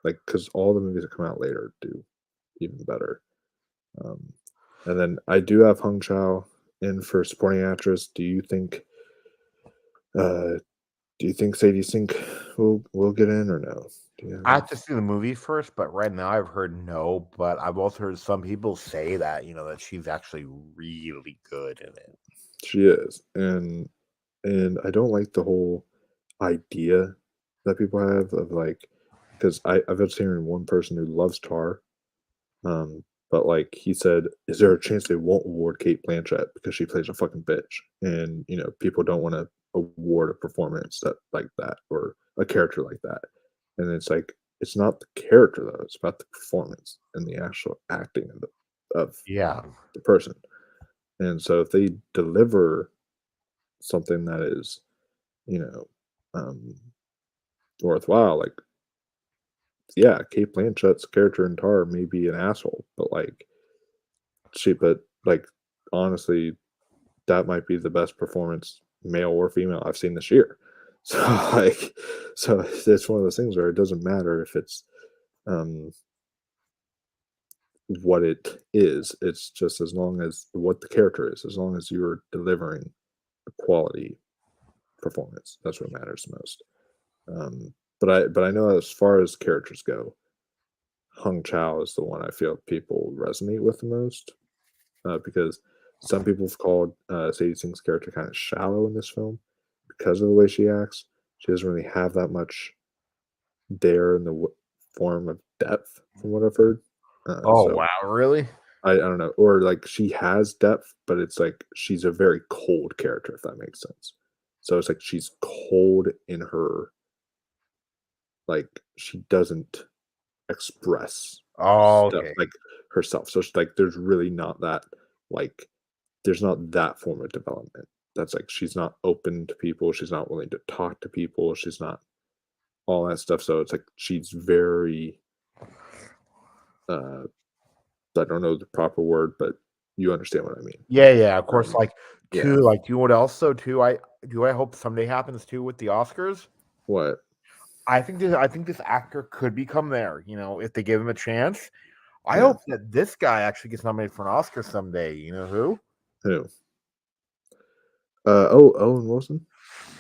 like, because all the movies that come out later do even better. And then I do have Hung Chau in for supporting actress. Do you think Sadie Sink will get in or no? I have to see the movie first, but right now I've heard no. But I've also heard some people say that that she's actually really good in it. She is, and I don't like the whole idea that people have of like, because I've just hearing one person who loves Tar, but like he said, is there a chance they won't award Kate Blanchett because she plays a fucking bitch, and people don't want to award a performance like that or a character like that, and it's like it's not the character though, it's about the performance and the actual acting of the person. And so if they deliver something that is, worthwhile, like yeah, Kate Blanchett's character in Tar may be an asshole, but like but like honestly, that might be the best performance, male or female, I've seen this year. So like, so it's one of those things where it doesn't matter if it's um what it is. It's just as long as what the character is, as long as you're delivering a quality performance. That's what matters most. But I know as far as characters go, Hung Chao is the one I feel people resonate with the most, because some people have called Sadie Singh's character kind of shallow in this film because of the way she acts. She doesn't really have that much there in the form of depth, from what I've heard. Oh So wow, really? I don't know, or like she has depth, but it's like she's a very cold character, if that makes sense. So it's like she's cold in her, like she doesn't express Oh, stuff okay. like herself. So it's like there's really not that, like there's not that form of development. That's like she's not open to people, she's not willing to talk to people, she's not all that stuff. So it's like she's very uh I don't know the proper word, but you understand what I mean. Yeah, yeah. Of course, Um, like yeah. too. Like, you know what else? So too, I hope someday happens too with the Oscars. What? I think this actor could become there. You know, if they give him a chance. I Yeah. hope that this guy actually gets nominated for an Oscar someday. You know who? Who? Oh, Owen Wilson.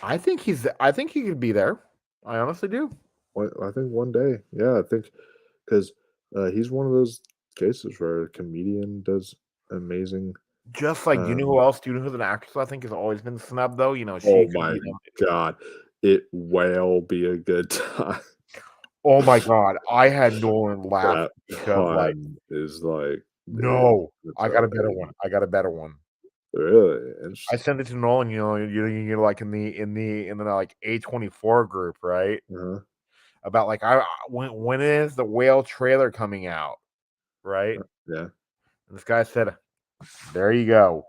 I think he could be there. I honestly do. I think one day. Yeah, I think because he's one of those cases where a comedian does amazing. Just like, do you know who Um, else? Do you know who's an actress I think has always been snubbed though? You know, she oh could my be nominated. god, it will be a good time. Oh my god, I had Nolan laugh That because like, pun is like, dude, no, it's I got a better amazing. one. I got a better one. Really I interesting. sent it to Nolan. You know, you're like in the like A24 group, right? Uh-huh. About like when is the whale trailer coming out, right? Yeah. And this guy said, "There you go.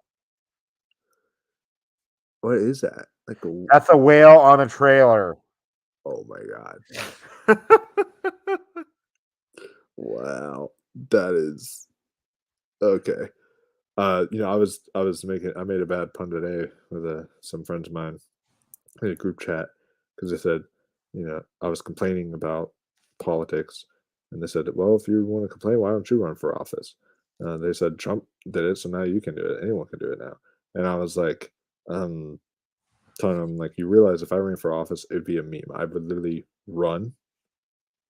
What is that? Like That's a whale on a trailer." oh my god. Wow. That is okay. I made a bad pun today with some friends of mine in a group chat because they said, I was complaining about politics, and they said, "Well, if you want to complain, why don't you run for office?" They said Trump did it, so now you can do it. Anyone can do it now. And I was like, um, telling them like, you realize if I ran for office, it'd be a meme. I would literally run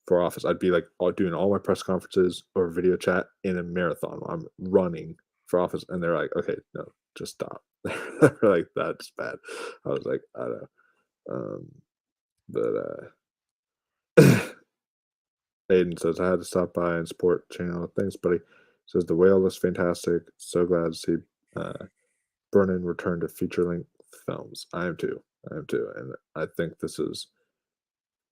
for office. I'd be like doing all my press conferences or video chat in a marathon. I'm running for office, and they're like, "Okay, no, just stop." They're like, "That's bad." I was like, "I don't know," but Aiden says I had to stop by and support channel. Thanks, buddy. Says the whale looks fantastic. So glad to see Brennan return to feature length films. I am too. I am too, and I think this is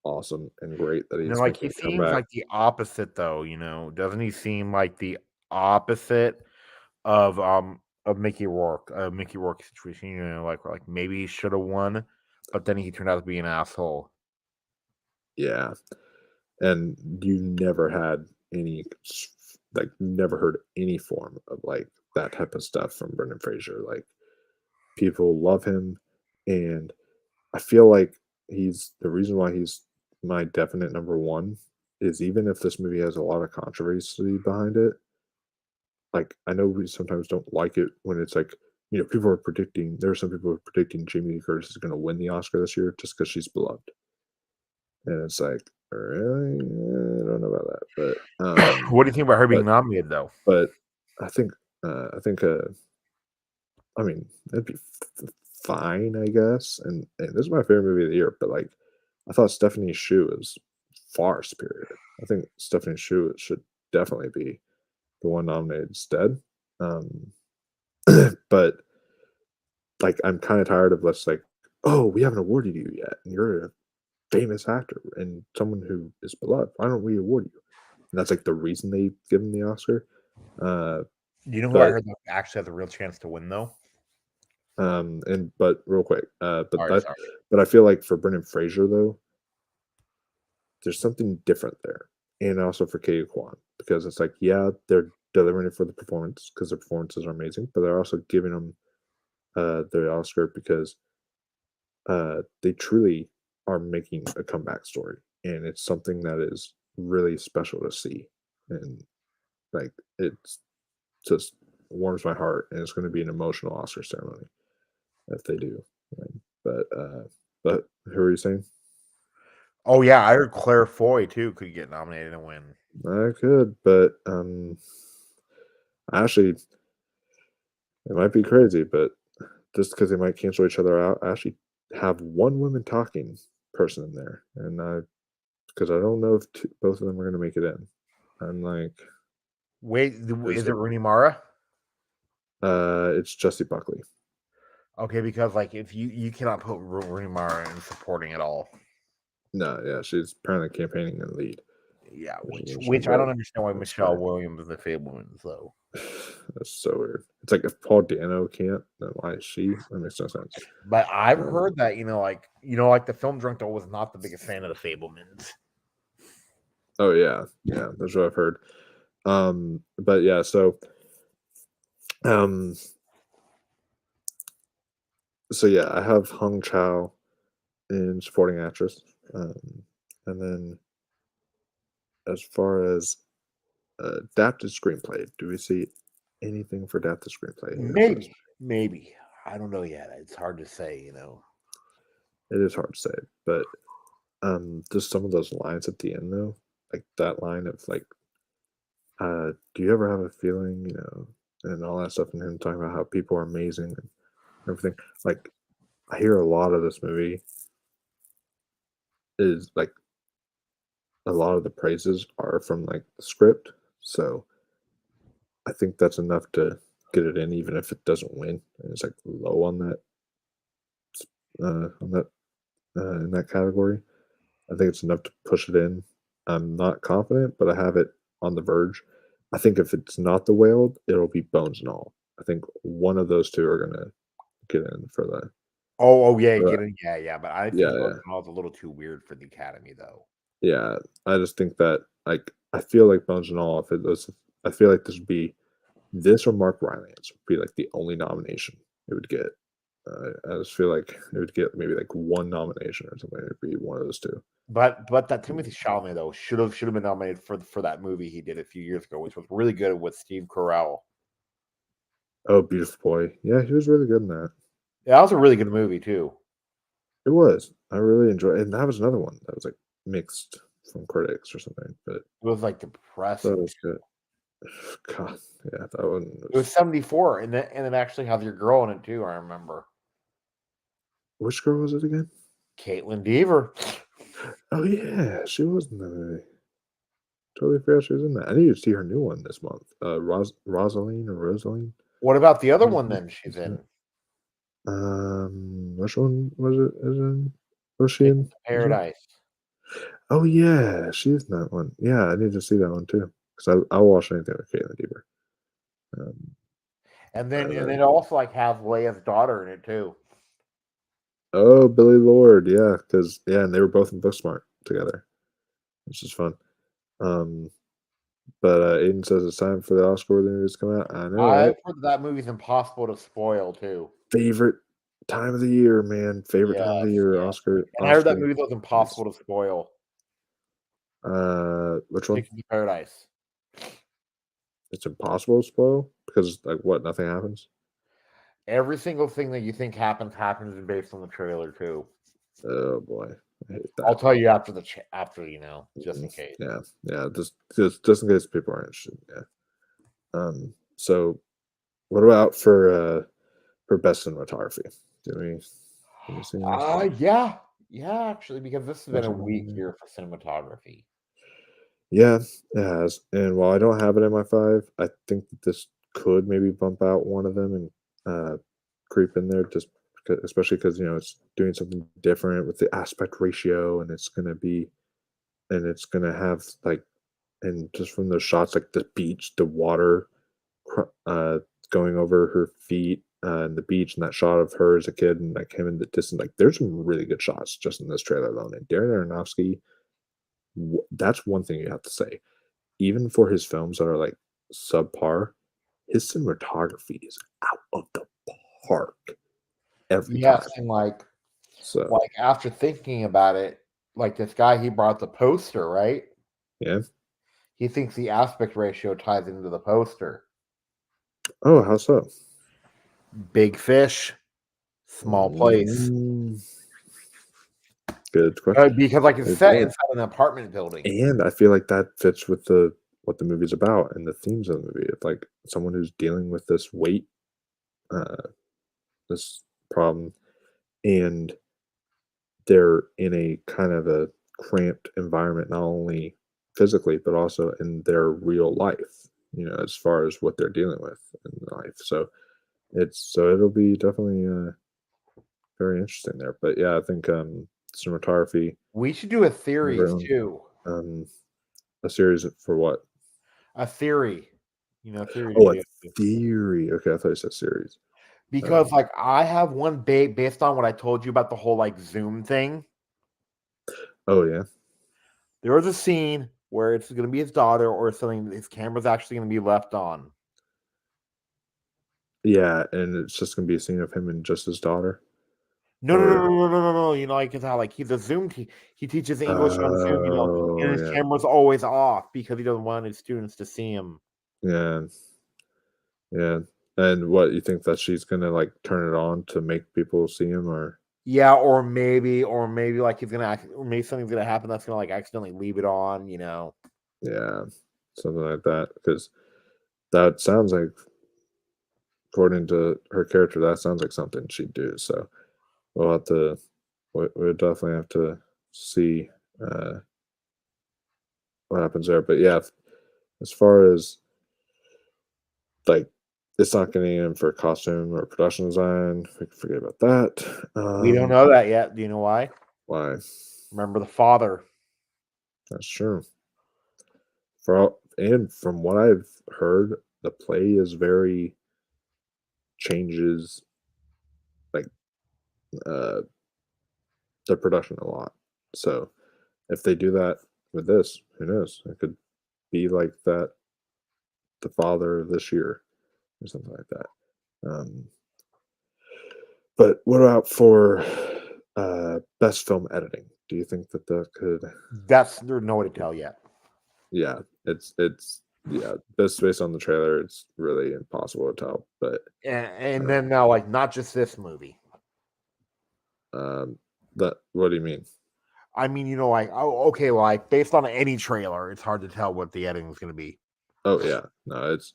awesome and great that You know, he's like he making a seems comeback. like the opposite, though. You know, doesn't he seem like the opposite of Mickey Rourke? Mickey Rourke situation. You know, like maybe he should have won, but then he turned out to be an asshole. Yeah, and you never had any like never heard any form of like that type of stuff from Brendan Fraser. Like people love him, and I feel like he's the reason why he's my definite number one is even if this movie has a lot of controversy behind it. Like I know we sometimes don't like it when it's like people are predicting. There are some people who are predicting Jamie Lee Curtis is going to win the Oscar this year just because she's beloved, and it's like really I don't know about that, What do you think about her but being nominated, though? but I think I mean that'd be fine, I guess. And this is my favorite movie of the year, but like I thought Stephanie Shu is far superior. I think Stephanie Shu should definitely be the one nominated instead. Um, but like I'm kind of tired of let's like, oh, we haven't awarded you yet, and you're a famous actor and someone who is beloved. Why don't we award you? And that's like the reason they give him the Oscar. Uh, You know who I but heard that actually has a real chance to win, though? but real quick, Sorry, sorry. but I feel like for Brendan Fraser though, there's something different there. and also for Katie Kwan, because it's like, yeah, they're delivering it for the performance because their performances are amazing, but they're also giving them the Oscar because they truly are making a comeback story, and it's something that is really special to see, and like it's just warms my heart, and it's going to be an emotional Oscar ceremony if they do. Win. But who are you saying? Oh yeah, I heard Claire Foy too could get nominated and win. I could, but actually, it might be crazy, but just because they might cancel each other out, I actually have one women talking person in there, and because I don't know if both of them are going to make it in. I'm like, Wait, Is is it- it Rooney Mara? it's Jessie Buckley. Okay, because like if you cannot put Rooney Mara in supporting at all. No, yeah, she's apparently campaigning in lead. Yeah, Which is which I don't what- understand why that's Michelle right. Williams is the Fablemans though. That's so weird. It's like if Paul Dano can't, then why is she? That makes no sense. But I've heard that like the film Drunk Doll was not the biggest fan of the Fablemans. Oh yeah, yeah, that's what I've heard. But yeah, um, so yeah, I have Hung Chao in supporting actress, and then as far as adapted screenplay, do we see anything for adapted screenplay? Maybe. I don't know yet. It's hard to say, It is hard to say, but just some of those lines at the end though, like that line of like, do you ever have a feeling, and all that stuff, and him talking about how people are amazing and everything. Like, I hear a lot of this movie is like a lot of the praises are from like the script, so I think that's enough to get it in, even if it doesn't win. And it's like low on that, on that, in that category. I think it's enough to push it in. I'm not confident, but I have it on the verge. I think if it's not the Whale, it'll be Bones and All. I think one of those two are gonna get in for that. Oh yeah, Right. yeah. But I think Yeah, Bones yeah. and All is a little too weird for the Academy though. Yeah, I just think that like I feel like Bones and All, if it was, I feel like this would be this or Mark Rylance would be like the only nomination it would get. I just feel like it would get maybe like one nomination or something. It'd be one of those two. But that Timothy Chalamet though should have been nominated for that movie he did a few years ago, which was really good with Steve Carell. Oh, Beautiful Boy. Yeah, he was really good in that. Yeah, that was a really good movie too. It was. I really enjoyed, and that was another one that was like mixed from critics or something, but It was like that depressing. was good. God, yeah, that one It was 74, and it actually has your girl in it too. I remember Which girl was it again? Caitlin Deaver. Oh yeah, she was in that movie. Totally forgot she was in that. I need to see her new one this month. Rosaline. What about the other one then? She's in Which one was it? Was she in? Paradise. Oh yeah, she's in that one. Yeah, I need to see that one too because I'll watch anything with Caitlin Deaver. And then Right. it also like has Leia's daughter in it too. Oh, Billy Lord, yeah, because and they were both in Booksmart together, which is fun. But Aiden says it's time for the Oscar-worthy movies to come out. I know, right? I've heard that movie's impossible to spoil too. Favorite time of the year, man. Favorite time of the Yes, year. yes. Oscar. And I heard that Oscar. movie was impossible to spoil. Which one? Ticket to Paradise. It's impossible to spoil because like what? Nothing happens. Every single thing that you think happens based on the trailer too. Oh boy, I hate that. I'll tell you after just in case. Yeah. Just in case people are interested. Yeah. So, what about for best cinematography? Do we see this? Yeah, actually, because this has been a weak year for cinematography. Yeah, it has. And while I don't have it in my 5, I think that this could maybe bump out one of them and creep in there, just especially because it's doing something different with the aspect ratio, and it's gonna have like, and just from those shots, like the beach, the water, going over her feet, and the beach, and that shot of her as a kid, and like him in the distance. Like, there's some really good shots just in this trailer alone. And Darren Aronofsky that's one thing you have to say. Even for his films that are like subpar, his cinematography is out of the park every Yes, time. and So like after thinking about it, like this guy he brought the poster, right? yeah. He thinks the aspect ratio ties into the poster. Oh, how so? Big fish, small place. Mm, good question. Because like it's It set does. inside an apartment building. And I feel like that fits with the what the movie's about and the themes of the movie. It's like someone who's dealing with this weight, uh, this problem, and they're in a kind of a cramped environment, not only physically but also in their real life. As far as what they're dealing with in life. So it'll be definitely very interesting there. But yeah, I think cinematography, We should do a series background, too. um, a series for what? A theory. Theory Oh, a video. theory. Okay, I thought you said series. Because like I have one based on what I told you about the whole like Zoom thing. Oh yeah, There was a scene where it's going to be his daughter or something. His camera's actually going to be left on. yeah, and it's just gonna be a scene of him and just his daughter. No, no, no, Or no, no, no, no, no. Like it's how like he's a Zoom. He teaches English on Zoom. And oh his yeah, camera's always off because he doesn't want his students to see him. yeah, yeah. And what you think that she's gonna like turn it on to make people see him, or Yeah, or maybe like he's gonna or maybe something's gonna happen that's gonna like accidentally leave it on. yeah, something like that? Because that sounds like, according to her character, that sounds like something she'd do. So we'll have to, we'll definitely have to see uh, what happens there. But yeah, as far as like, it's not getting in for costume or production design. We can forget about that. We don't know that yet. Do you know why? Why? Remember the father. That's true. And from what I've heard, the play is very changes like uh the production a lot. So if they do that with this, who knows? It could be like that, the father of this year or something like that. Um, but what about for best film editing? Do you think that could? There's no way to tell yet. Yeah, it's yeah. Based on the trailer, it's really impossible to tell. But And then now, like, not just this movie. um, that what do you mean? I mean, like, oh, okay, like based on any trailer, it's hard to tell what the editing is going to be. Oh yeah, no, it's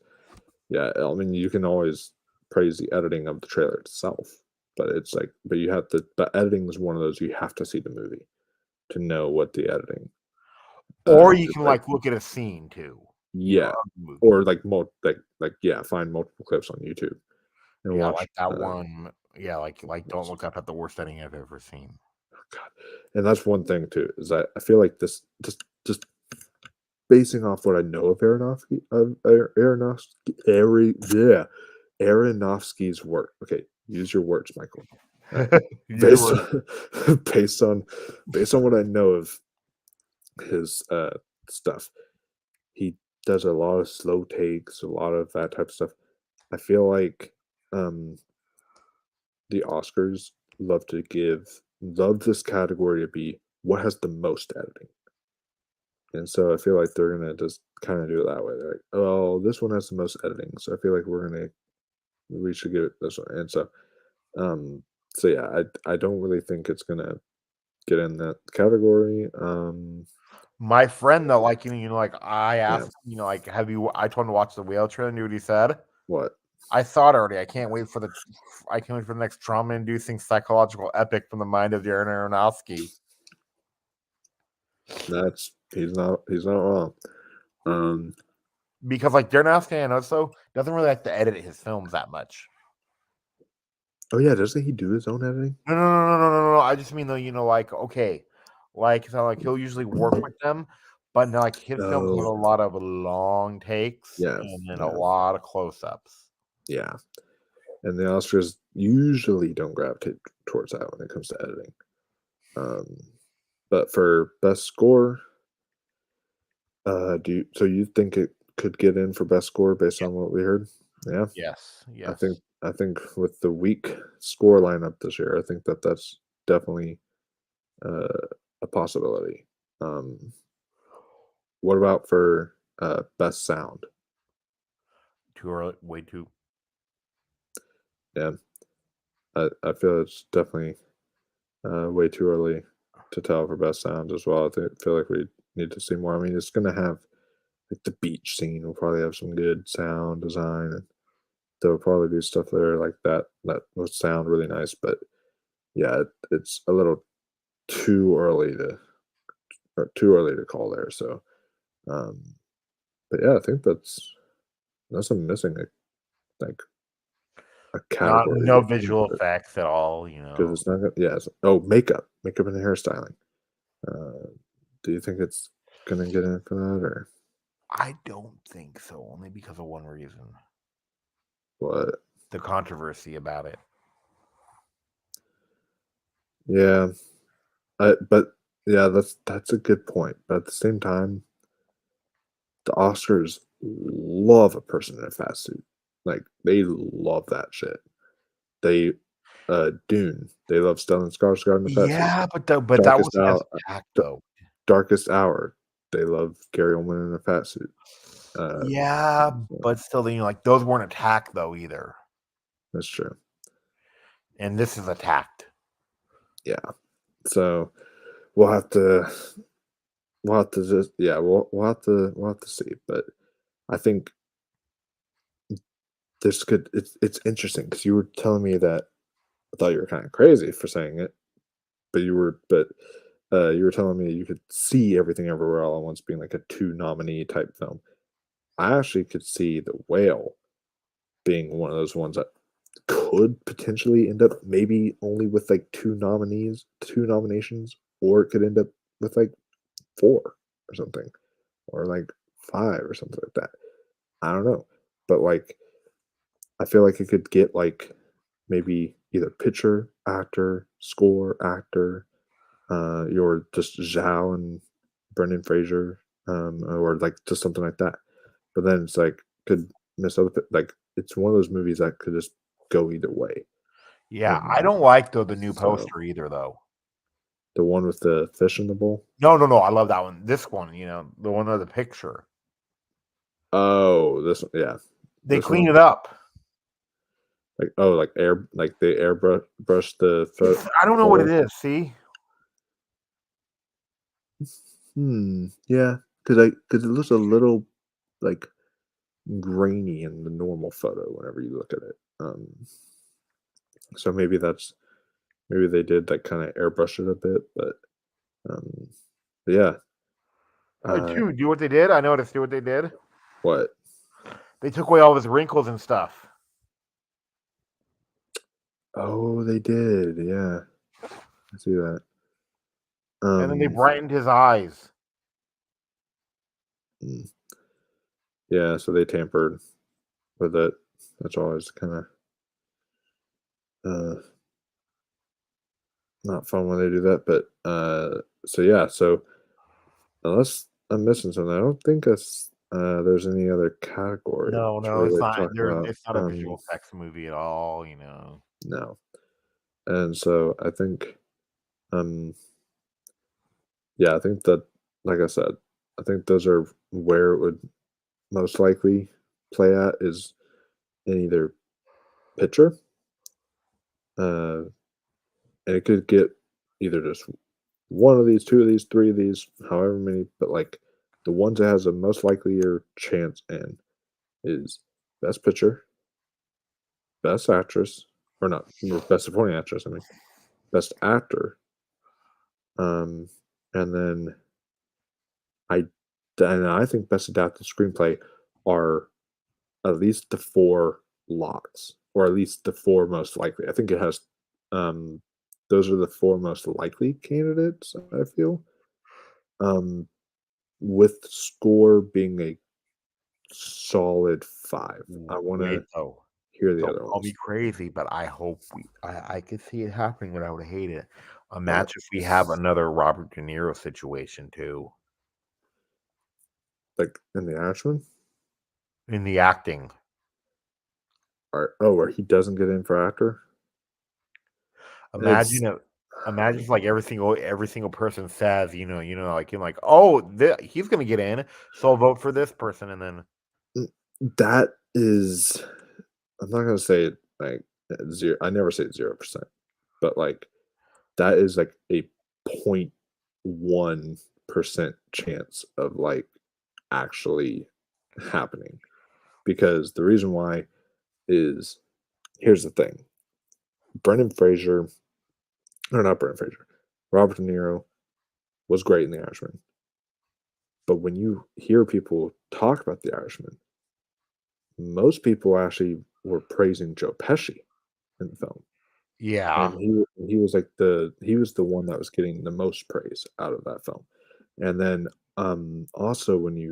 yeah. I mean, you can always praise the editing of the trailer itself, but it's like, but you have to. But editing is one of those you have to see the movie to know what the editing. Or you It's can like like look at a scene too. yeah, Of the movie. or like yeah, find multiple clips on YouTube and Yeah, watch. like that one. Yeah, like don't look up at the worst editing I've ever seen. God, and that's one thing too is I feel like this just basing off what I know of Aronofsky's work. Okay, use your words, Michael. Based on, based on what I know of his stuff, he does a lot of slow takes, a lot of that type of stuff. I feel like um the Oscars love this category to be what has the most editing. And so I feel like they're gonna just kind of do it that way. They're like, oh, this one has the most editing, so I feel like we should give it this one. And um, so yeah, I don't really think it's gonna get in that category. My friend though, like like I Yeah, asked, like have you? I told him to watch the whale trailer. And knew what he said. what? I saw it already. I can't wait for the next trauma-inducing psychological epic from the mind of Darren Aronofsky. He's not wrong. Um, Because like Darren Aronofsky, also doesn't really like to edit his films that much. oh yeah, doesn't he do his own editing? No. I just mean though, like okay, like so like he'll usually work with them, but no, like his films have a Oh, lot of long takes yeah, and then a yeah, lot of close-ups. yeah. And the Oscars usually don't gravitate towards that when it comes to editing. Um, but for best score, So you think it could get in for best score based Yeah. on what we heard? Yeah. Yes. I Yes. think with the weak score lineup this year, I think that's definitely uh, a possibility. What about for best sound? Too early. Way too. Yeah, I feel it's definitely way too early to tell for best sound as well. Feel like we need to see more. I mean, it's gonna have like the beach scene will probably have some good sound design, and there'll probably be stuff there like that will sound really nice. But yeah, it's a little too early to call there. So, um, but yeah, I think that's I'm missing like a Not category no visual effects at all. because it's not gonna. Yeah. Oh, makeup and hairstyling. Uh, do you think it's gonna get in for that or I don't think so. Only because of one reason: what? the controversy about it. Yeah, but yeah, that's a good point. But at the same time, the Oscars love a person in a fast suit. Like they love that shit. They Dune. They love Stellan Skarsgård in a fast suit. Yeah, but that Darkest wasn't as Hour, attacked though. Darkest Hour. They love Gary Oldman in a fat suit. Yeah, but still, like those weren't attacked though either, That's true. and this is attacked. Yeah. So we'll have to just we'll have to see. But I think this could it's interesting because you were telling me that I thought you were kind of crazy for saying it, but you were telling me you could see Everything Everywhere All at Once being like a two nominee type film. I actually could see The Whale being one of those ones that could potentially end up maybe only with like two nominations, or it could end up with like four or something, or like five or something like that. I don't know. But like I feel like it could get like maybe either picture, actor, score, actor, your just Zhao and Brendan Fraser, or like just something like that. But then it's like could miss like it's one of those movies that could just go either way. Yeah, I Um, don't like the new so poster either though. the one with the fish in the bowl. No, I love that one. This one, the one of the picture. Oh, this one, yeah. They This clean one, it up. like like they brush the I don't know what it is. See, Yeah, because it looks a little like grainy in the normal photo whenever you look at it. So maybe they did like kind of airbrush it a bit, um, but yeah. dude, do what they did. I noticed. Do what they did. What? They took away all his wrinkles and stuff. Oh, they did. Yeah, I see that. And then they brightened his eyes. Mm. Yeah, so they tampered with it. That's always kind of not fun when they do that. But so yeah, so unless I'm missing something, I don't think there's any other category No, to it's really not. talk about. It's not a visual effects movie at all. No, and so I think, yeah, I think that, like I said, I think those are where it would most likely play at is in either picture, uh, and it could get either just one of these, two of these, three of these, however many, but like the ones that has the most likelier chance in is best picture, best actress, or not, or best supporting actress. I mean, best actor, um, and then I I think best adapted screenplay are at least the four locks, or at least the four most likely. I think it has um those are the four most likely candidates, I feel. Um with score being a solid five. I Wait, wanna though. hear the Don't other call me ones. crazy, but I hope I could see it happening, but I would hate it. But Imagine if we have another Robert De Niro situation too. Like in The Irishman, in the acting. where he doesn't get in for actor. It's Imagine it. Imagine if like every single person says, like in like, oh, he's gonna get in, so I'll vote for this person, and then that is. I'm not gonna say it like zero. I never say 0%, but like that is like a 0.1% chance of like actually happening. Because the reason why is here's the thing. Brendan Fraser, or not Brendan Fraser, Robert De Niro was great in The Irishman. But when you hear people talk about The Irishman, most people actually were praising Joe Pesci in the film. yeah, And he was like he was the one that was getting the most praise out of that film. And then also when he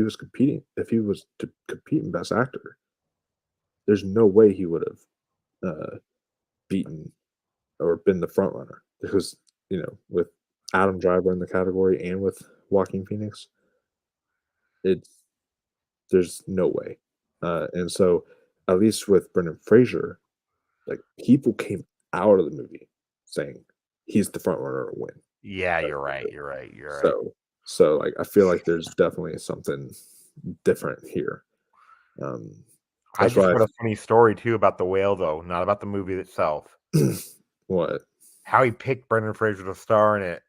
was competing, if he was to compete in Best Actor, there's no way he would have beaten or been the front runner because with Adam Driver in the category and with Joaquin Phoenix, it's there's no way. And so at least with Brendan Fraser, like people came out of the movie saying he's the front runner to win. yeah, you're right. You're right. So like I feel like there's definitely something different here. I That's just why heard a funny story too about the whale, though, not about the movie itself. what? How he picked Brendan Fraser to star in it.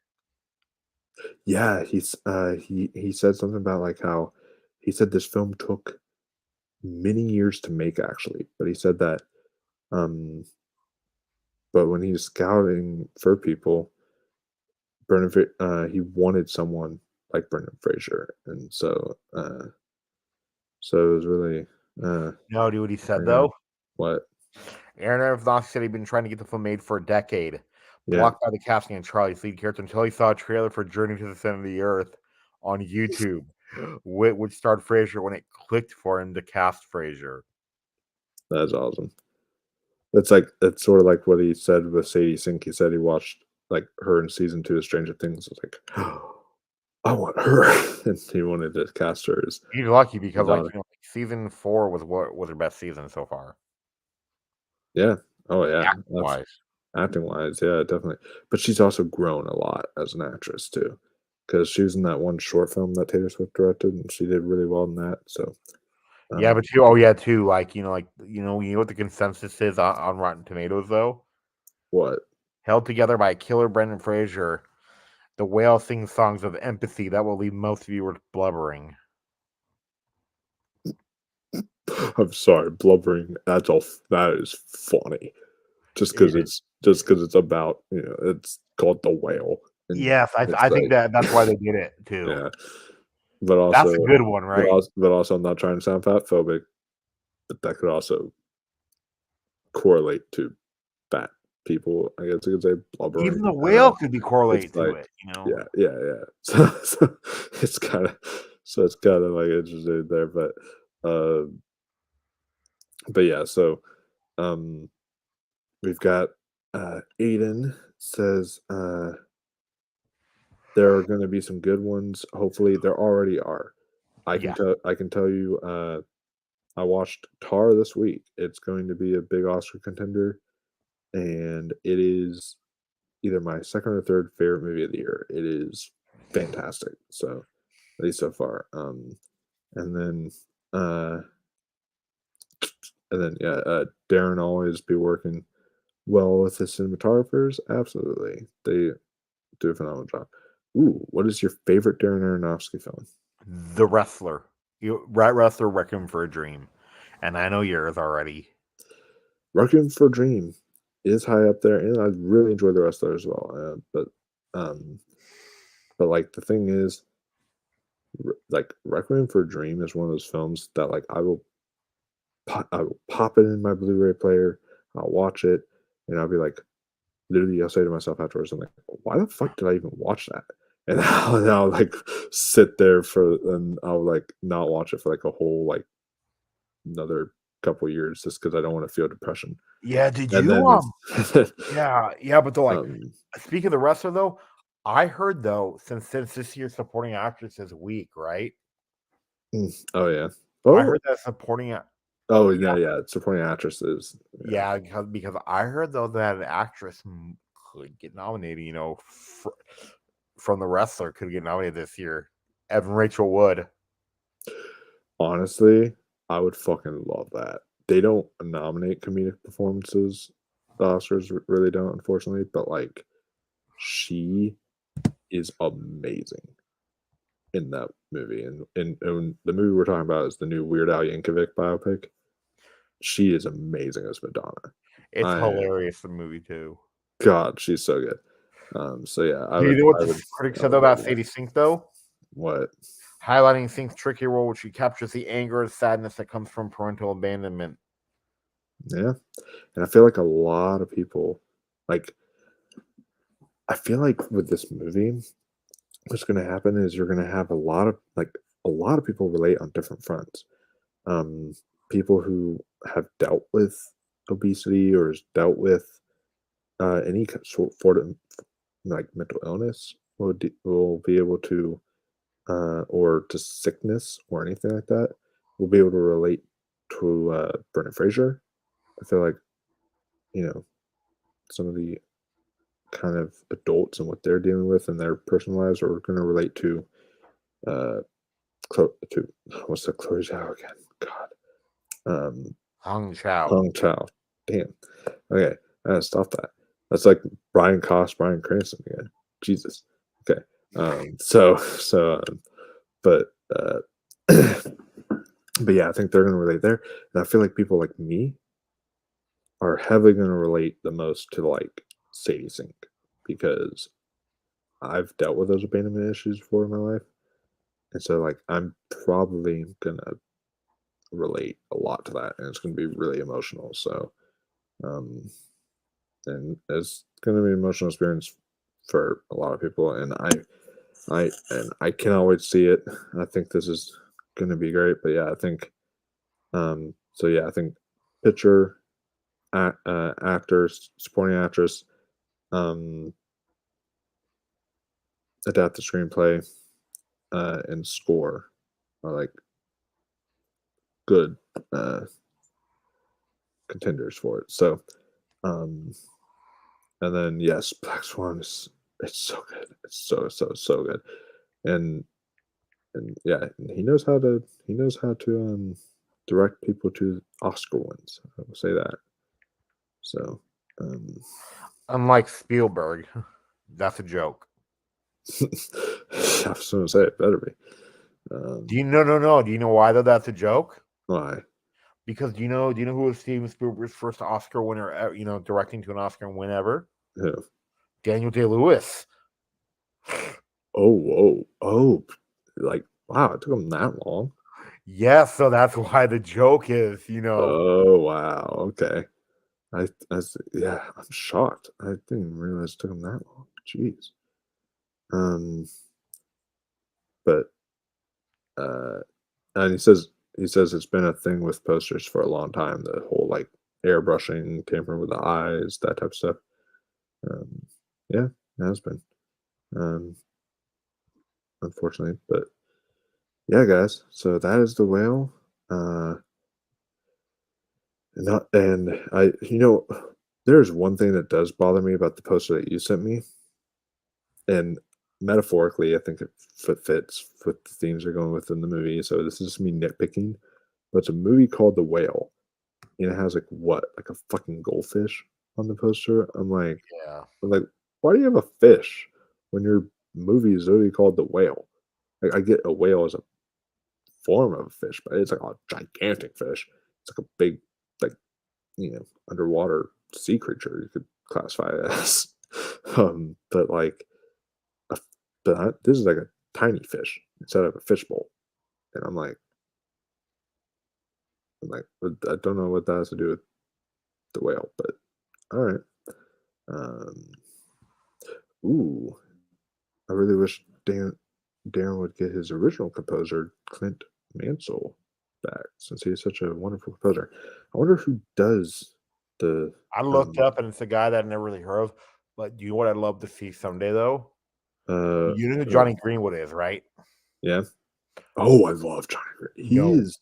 Yeah, he said something about like how he said this film took many years to make actually, but he said that um but when he was scouting for people, he wanted someone like Brendan Fraser, and so it was really No, dude, what he said yeah, though. what Aaron Aronofsky said he'd been trying to get the film made for a decade, yeah blocked by the casting and Charlie's lead character until he saw a trailer for Journey to the Center of the Earth on YouTube, which starred Fraser when it clicked for him to cast Fraser. that's awesome. It's sort of like what he said with Sadie Sink. He said he watched like her in season 2 of Stranger Things. It's like I want her, and he wanted to cast her as He's lucky because, daughter. season 4 was her best season so far, Yeah. Oh yeah. wise. Acting wise, yeah, definitely. But she's also grown a lot as an actress too, because she was in that one short film that Taylor Swift directed, and she did really well in that. So Yeah, um, but too, what the consensus is on Rotten Tomatoes though. what? Held together by killer Brendan Fraser, the whale sings songs of empathy that will leave most viewers blubbering. I'm sorry, blubbering. That's all. That is funny. Just because it's about it's called The Whale. And Yes, it's I think like that's why they did it too. yeah, but That's also a good one, right? I'm not trying to sound fat phobic, but that could also correlate to fat people. I guess you could say blubbering. Even the whale could be correlated It's to like it, yeah. So it's kind of like interesting there, uh, but yeah. So we've got Aiden says there are going to be some good ones. Hopefully, there already are. I can tell you. I watched Tar this week. It's going to be a big Oscar contender, and it is either my second or third favorite movie of the year. It is fantastic. So at least so far. And then uh, yeah, Darren always be working well with the cinematographers. Absolutely, they do a phenomenal job. Ooh, what is your favorite Darren Aronofsky film? The Wrestler. Wrestler Requiem for a Dream. And I know yours already. Requiem for a Dream is high up there, and I really enjoy The Wrestler as well. But like the thing is, like Requiem for a Dream is one of those films that like I will pop it in my Blu-ray player, I'll watch it, and I'll be like, literally, I'll say to myself afterwards, I'm like, why the fuck did I even watch that? And I'll like sit there and I'll like not watch it for like a whole like another couple years just because I don't want to feel depression. Yeah, did And you then yeah, but though, um, speaking of The Wrestler though, I heard though, since this year's supporting actress is weak, right? Oh yeah. I Oh, heard that supporting oh yeah, yeah. Supporting actresses. yeah, because I heard though that an actress could get nominated. From the wrestler could get nominated this year. Evan Rachel Wood. Honestly, I would fucking love that. They don't nominate comedic performances. The Oscars really don't, unfortunately. But like, she is amazing in that movie. And the movie we're talking about is the new Weird Al Yankovic biopic. She is amazing as Madonna. It's I hilarious. The movie too. God, she's so good. So yeah, Do you know what I the would, critics I said would about love that. Sadie Sink though? What? Highlighting Sink's tricky role, which she captures the anger and sadness that comes from parental abandonment. Yeah, and I feel like a lot of people, like, I feel like with this movie, what's going to happen is you're going to have a lot of people relate on different fronts. Um, People who have dealt with obesity or has dealt with any sort of like mental illness will be able to, or to sickness or anything like that, will be able to relate to Brendan Fraser. I feel like, you know, some of the kind of adults and what they're dealing with in their personal lives are going to relate to uh to what's the Chloe Zhao again? God. Hung Chow. Hong Chow. Damn. Okay, I gotta stop that. That's like Brian Cost, Brian Cranston again. Jesus. Okay. But but yeah, I think they're gonna relate there. And I feel like people like me are heavily gonna relate the most to like Sadie Sink because I've dealt with those abandonment issues before in my life. And so like I'm probably gonna relate a lot to that and it's gonna be really emotional. So um and it's gonna be an emotional experience for a lot of people and I cannot wait to see it. I think this is gonna be great. But yeah, I think so yeah, I think picture, actors, supporting actress, um, adapt the screenplay, and score are like good contenders for it. So, um, and then yes, Black Swan is it's so good. It's so good, and yeah, he knows how to direct people to Oscar wins. I will say that. So, um, Unlike Spielberg, that's a joke. I was going to say it better be. Do you no? Do you know why though that's a joke? Why? Because do you know who was Steven Spielberg's first Oscar winner? Directing to an Oscar win ever? Who? Daniel Day-Lewis. Oh, whoa, oh, like wow, it took him that long. Yeah, so that's why the joke is, Oh wow, okay. Yeah, I'm shocked. I didn't even realize it took him that long. Jeez. Um, but and he says it's been a thing with posters for a long time. The whole like airbrushing, tampering with the eyes, that type of stuff. Um, yeah, it has been. Um, Unfortunately, but yeah, guys. So that is the whale. And I, there's one thing that does bother me about the poster that you sent me, and metaphorically, I think it fits with the themes they're going with in the movie. So this is just me nitpicking, but it's a movie called The Whale, and it has like what, like a fucking goldfish on the poster. Yeah. I'm like, why do you have a fish when your movie is literally called The Whale? Like, I get a whale as a form of a fish, but it's like a gigantic fish. It's like a big, like, underwater sea creature you could classify it as. But like, this is like a tiny fish instead of a fishbowl, and I don't know what that has to do with the whale, but all right. Um, ooh, I really wish Darren would get his original composer Clint Mansell back since he's such a wonderful composer. I wonder who does the. I looked up and it's a guy that I never really heard of. But do you know what I'd love to see someday though? You know who uh, Johnny Greenwood is, right? yeah. Oh, I love Johnny. He No. is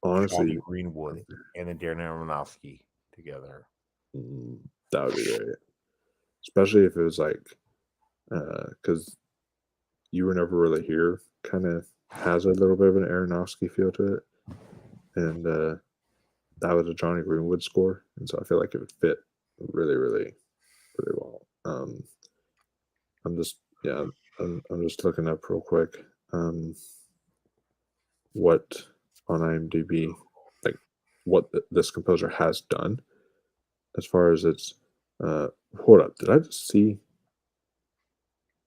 Johnny honestly Greenwood and then Darren Aronofsky together. that would be great, especially if it was like because You Were Never Really Here kind of has a little bit of an Aronofsky feel to it, and that was a Johnny Greenwood score, and so I feel like it would fit really, really, really well. I'm just yeah, I'm just looking up real quick what on IMDb like what this composer has done as far as its. Hold up, did I just see?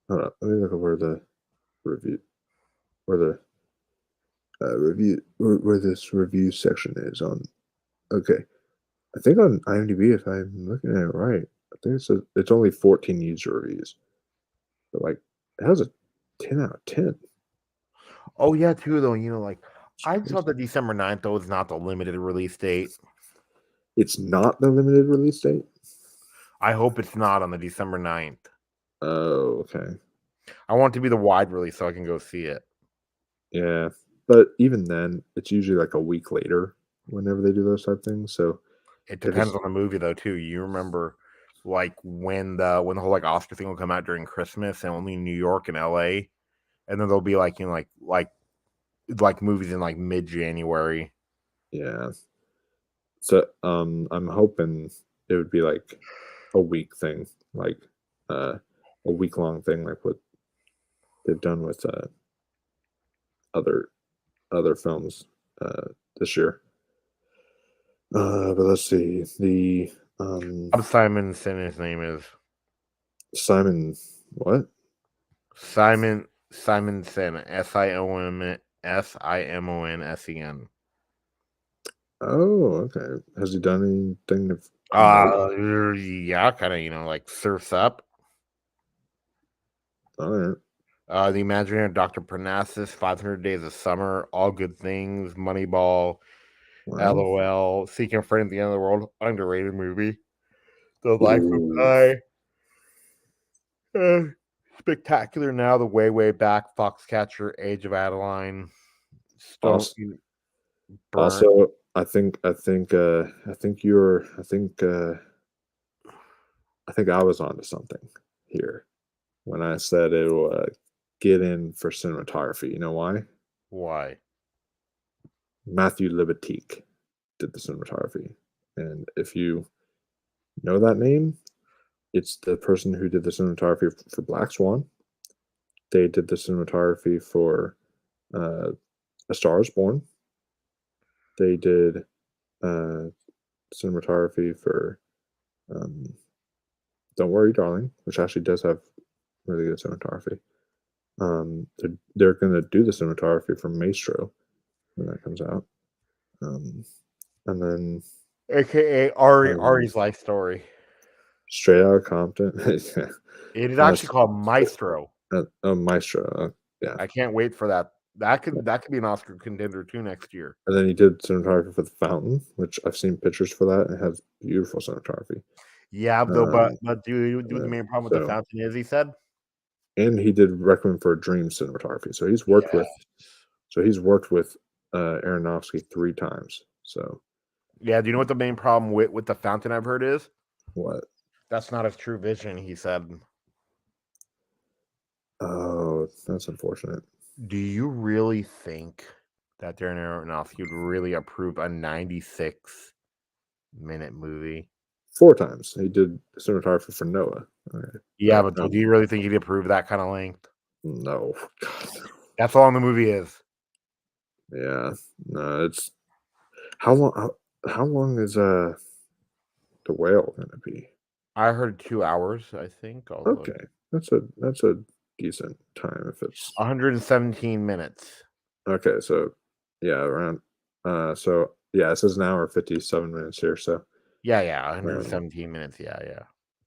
Hold up, let me look at where the review, where the review, where this review section is on. Okay, I think on IMDb, if I'm looking at it right, I think it's only 14 user reviews, but like it has a 10 out of 10. Oh yeah, too though. Like I saw the December 9th, though, is not the limited release date. It's not the limited release date. I hope it's not on the December 9th. Oh, okay. I want it to be the wide release so I can go see it. Yeah, but even then, it's usually like a week later whenever they do those type things. So It if it's depends on the movie though, too. You remember like when the whole like Oscar thing will come out during Christmas and only in New York and LA, and then there'll be like like movies in like mid-January. yeah. So I'm hoping it would be like a week thing, like a week long thing, like what they've done with other films this year. But let's see the Simonson, his name is Simon what? Simonson, SIMONSEN. Oh, okay. Has he done anything to promote? Yeah, kind of, like Surf's Up. All right. The Imaginary Dr. Parnassus, 500 Days of Summer, All Good Things, Moneyball, Wow. LOL, Seeking a Friend at the End of the World, underrated movie. The Life Ooh. of Pi, Spectacular Now, The Way, Way Back, Foxcatcher, Age of Adeline, Stone, Also, Burn. also, I think you're I think I was onto something here when I said it will get in for cinematography. You know why? Why? Matthew Libatique did the cinematography, and if you know that name, it's the person who did the cinematography for Black Swan. They did the cinematography for A Star Is Born. They did cinematography for Don't Worry, Darling, which actually does have really good cinematography. They're going to do the cinematography for Maestro when that comes out. And then AKA Ari's life story. Straight Outta Compton. It is actually called Maestro. Maestro. Yeah. I can't wait for that. That could be an Oscar contender too next year. And then he did cinematography for The Fountain, which I've seen pictures for that. It has beautiful cinematography. Yeah, though, but do the main problem with The so- Fountain is he said? And he did Requiem for a Dream cinematography. So he's worked with Aronofsky 3 times. So Yeah, do you know what the main problem with The Fountain I've heard is? what? That's not his true vision, he said. Oh, that's unfortunate. Do you really think that Darren Aronofsky would really approve a 96-minute movie? 4 times. He did cinematography for Noah. Okay. Yeah, but do you really think he'd approve that kind of length? No. God, no. That's how long the movie is. Yeah. No, it's how long is The Whale gonna be? I heard 2 hours, I think. Okay. That's a decent time if it's 117 minutes. okay, so yeah, around so yeah, it says an hour 57 minutes here. So Yeah, 117 minutes. Yeah.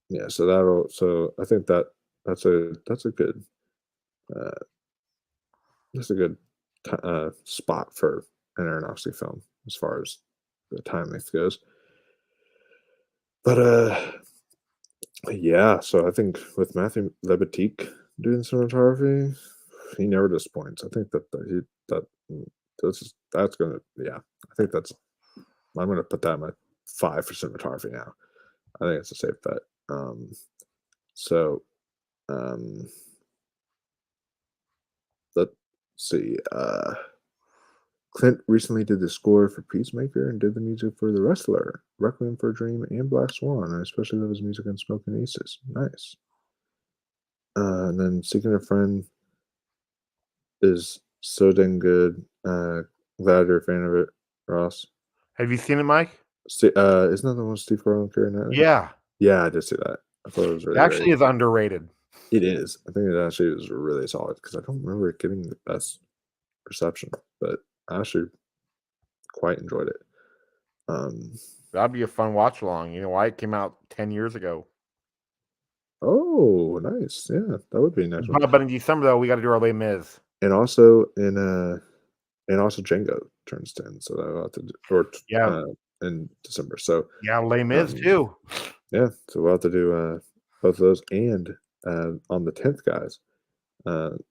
yeah, so I think that's a good uh that's a good spot for an Aronofsky film as far as the time length goes. But yeah, so I think with Matthew Libatique, doing cinematography, he never disappoints. I think that's gonna I think that's I'm gonna put that in my 5 for cinematography now. I think it's a safe bet. So um, let's see. Clint recently did the score for Peacemaker and did the music for The Wrestler, Requiem for a Dream, and Black Swan. I especially love his music on Smoking Aces. Nice. And then Seeking a Friend is so dang good. Glad you're a fan of it, Ross. Have you seen it, Mike? Isn't that the one with Steve Carell and Keira Knightley? Yeah. Yeah, I did see that. I thought it was It really actually great. is underrated. It is. I think it actually was really solid because I don't remember it getting the best reception, but I actually quite enjoyed it. That'd be a fun watch along. You know why? It came out 10 years ago. Oh, nice. Yeah, that would be a nice one. But in December, though, we got to do our Les Mis. And also also Django turns 10, so that we'll have to in December. So Yeah, Les Mis too. Yeah, so we'll have to do both of those, and on the 10th, guys, it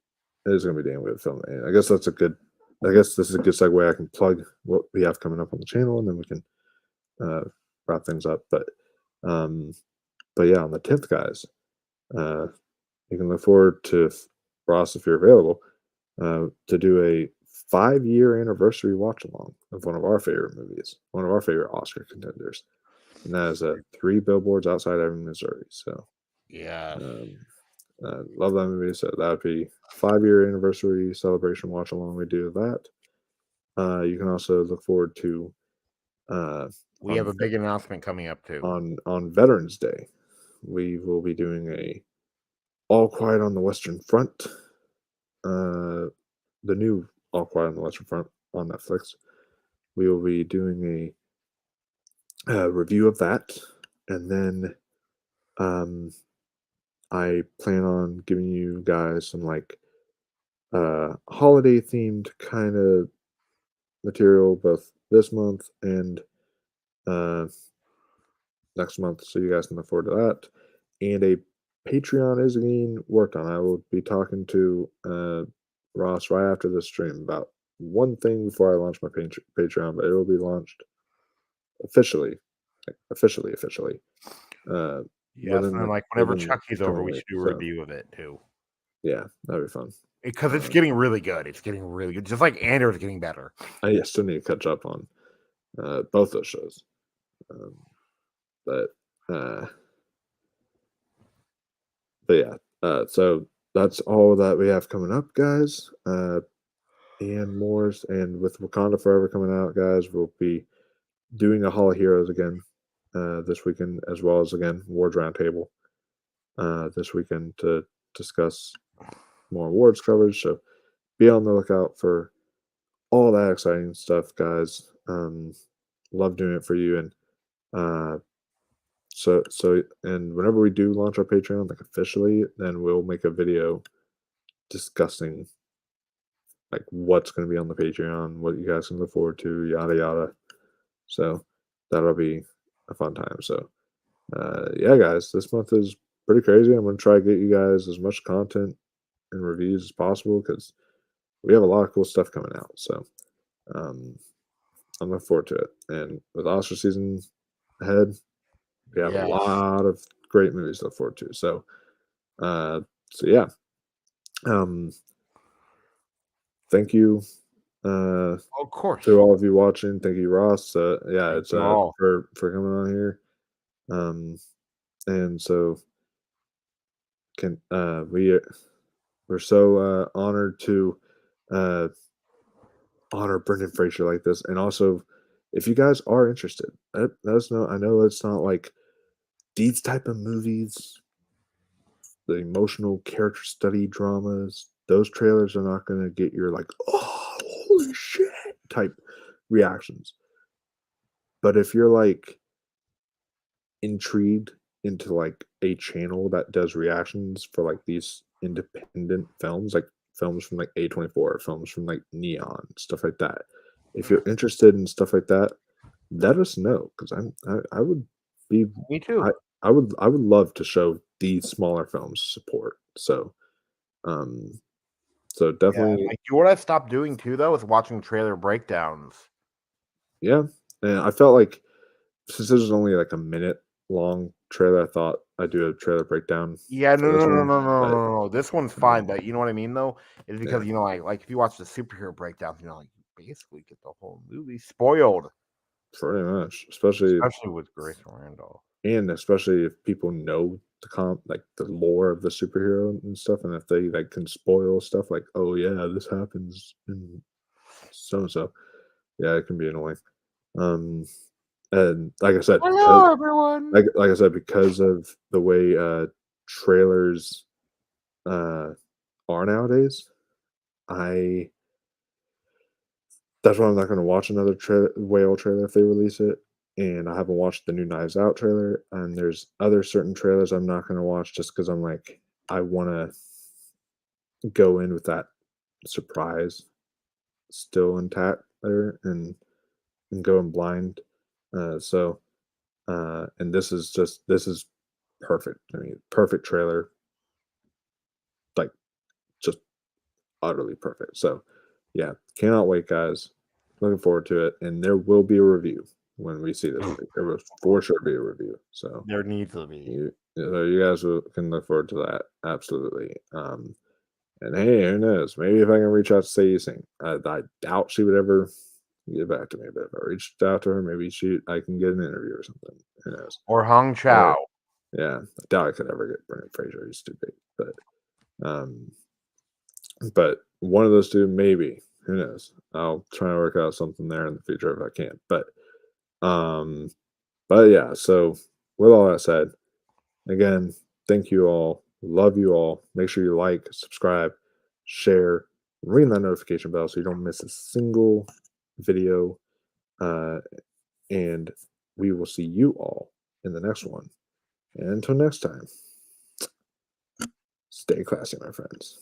is going to be damn good film. And I guess this is a good segue. I can plug what we have coming up on the channel, and then we can wrap things up. But yeah, on the 10th, guys, you can look forward to Ross, if you're available, to do a 5-year anniversary watch along of one of our favorite movies, one of our favorite Oscar contenders, and that is 3 Billboards Outside Ebbing, Missouri. So Yeah. love that movie. So that would be 5-year anniversary celebration watch along. We do that. You can also look forward to. We have a big announcement coming up too. On Veterans Day, we will be doing a All Quiet on the Western Front. The new All Quiet on the Western Front on Netflix. We will be doing a review of that, and then I plan on giving you guys some like holiday themed kind of material both this month and next month, so you guys can look forward to that. And a Patreon is being worked on. I will be talking to Ross right after this stream about one thing before I launch my Patreon, but it will be launched officially. Yes, and like whenever Chucky's over, we should do a so, review of it too. Yeah, that'd be fun. Because it's getting really good. It's getting really good. Just like Andor's getting better. I still need to catch up on both those shows. But yeah, so that's all that we have coming up, guys. And more. And with Wakanda Forever coming out, guys, we'll be doing a Hall of Heroes again this weekend, as well as again Awards Roundtable this weekend to discuss more awards coverage. So be on the lookout for all that exciting stuff, guys. Love doing it for you, and so and whenever we do launch our Patreon, like officially, then we'll make a video discussing like what's going to be on the Patreon, what you guys can look forward to, yada yada. So that'll be a fun time. So yeah, guys, this month is pretty crazy. I'm going to try to get you guys as much content and reviews as possible because we have a lot of cool stuff coming out. So I'm looking forward to it. And with Oscar season ahead, we have a lot of great movies to look forward to. So yeah. Thank you. Of course. To all of you watching. Thank you, Ross. Yeah, it's for coming on here. And so we're so honored to honor Brendan Fraser like this. And also, if you guys are interested, let us know. I know it's not like these type of movies, the emotional character study dramas. Those trailers are not going to get your like, oh, holy shit type reactions. But if you're like intrigued into like a channel that does reactions for like these independent films, like films from like A24, films from like Neon, stuff like that. If you're interested in stuff like that, let us know because I would be. Me too. I would love to show these smaller films support. So So Yeah, definitely, like, you know what I stopped doing too, though, is watching trailer breakdowns. yeah. And I felt like since this was only like a minute long trailer, I thought I'd do a trailer breakdown Yeah, for this one. But no. This one's fine, but you know what I mean, though, is because yeah, like if you watch the superhero breakdowns, like you basically get the whole movie spoiled, pretty much, especially especially with Grace Randolph. especially if people know like the lore of the superhero and stuff, and if they like can spoil stuff like, oh yeah, this happens in so and so, yeah, it can be annoying. Um, and like I said, because Hello, everyone. like I said, because of the way trailers uh are nowadays, I that's why I'm not going to watch another whale trailer if they release it. And I haven't watched the new Knives Out trailer. And there's other certain trailers I'm not going to watch just because I'm like, I want to go in with that surprise still intact there and go in blind. And this is perfect. I mean, perfect trailer, like just utterly perfect. So, yeah, cannot wait, guys. Looking forward to it, and there will be a review when we see this movie. There will for sure be a review. So There needs to be. you guys can look forward to that absolutely. And hey, who knows? Maybe if I can reach out to Sadie Sink, I doubt she would ever get back to me. But if I reached out to her, maybe I can get an interview or something. Who knows? Or Hung Chow. Yeah, I doubt I could ever get Brendan Fraser. He's too big. Um, but one of those two, maybe. Who knows? I'll try to work out something there in the future if I can. Um, but yeah. So with all that said, again, thank you all. Love you all. Make sure you like, subscribe, share, ring that notification bell so you don't miss a single video. Uh, and we will see you all in the next one. And until next time, stay classy, my friends.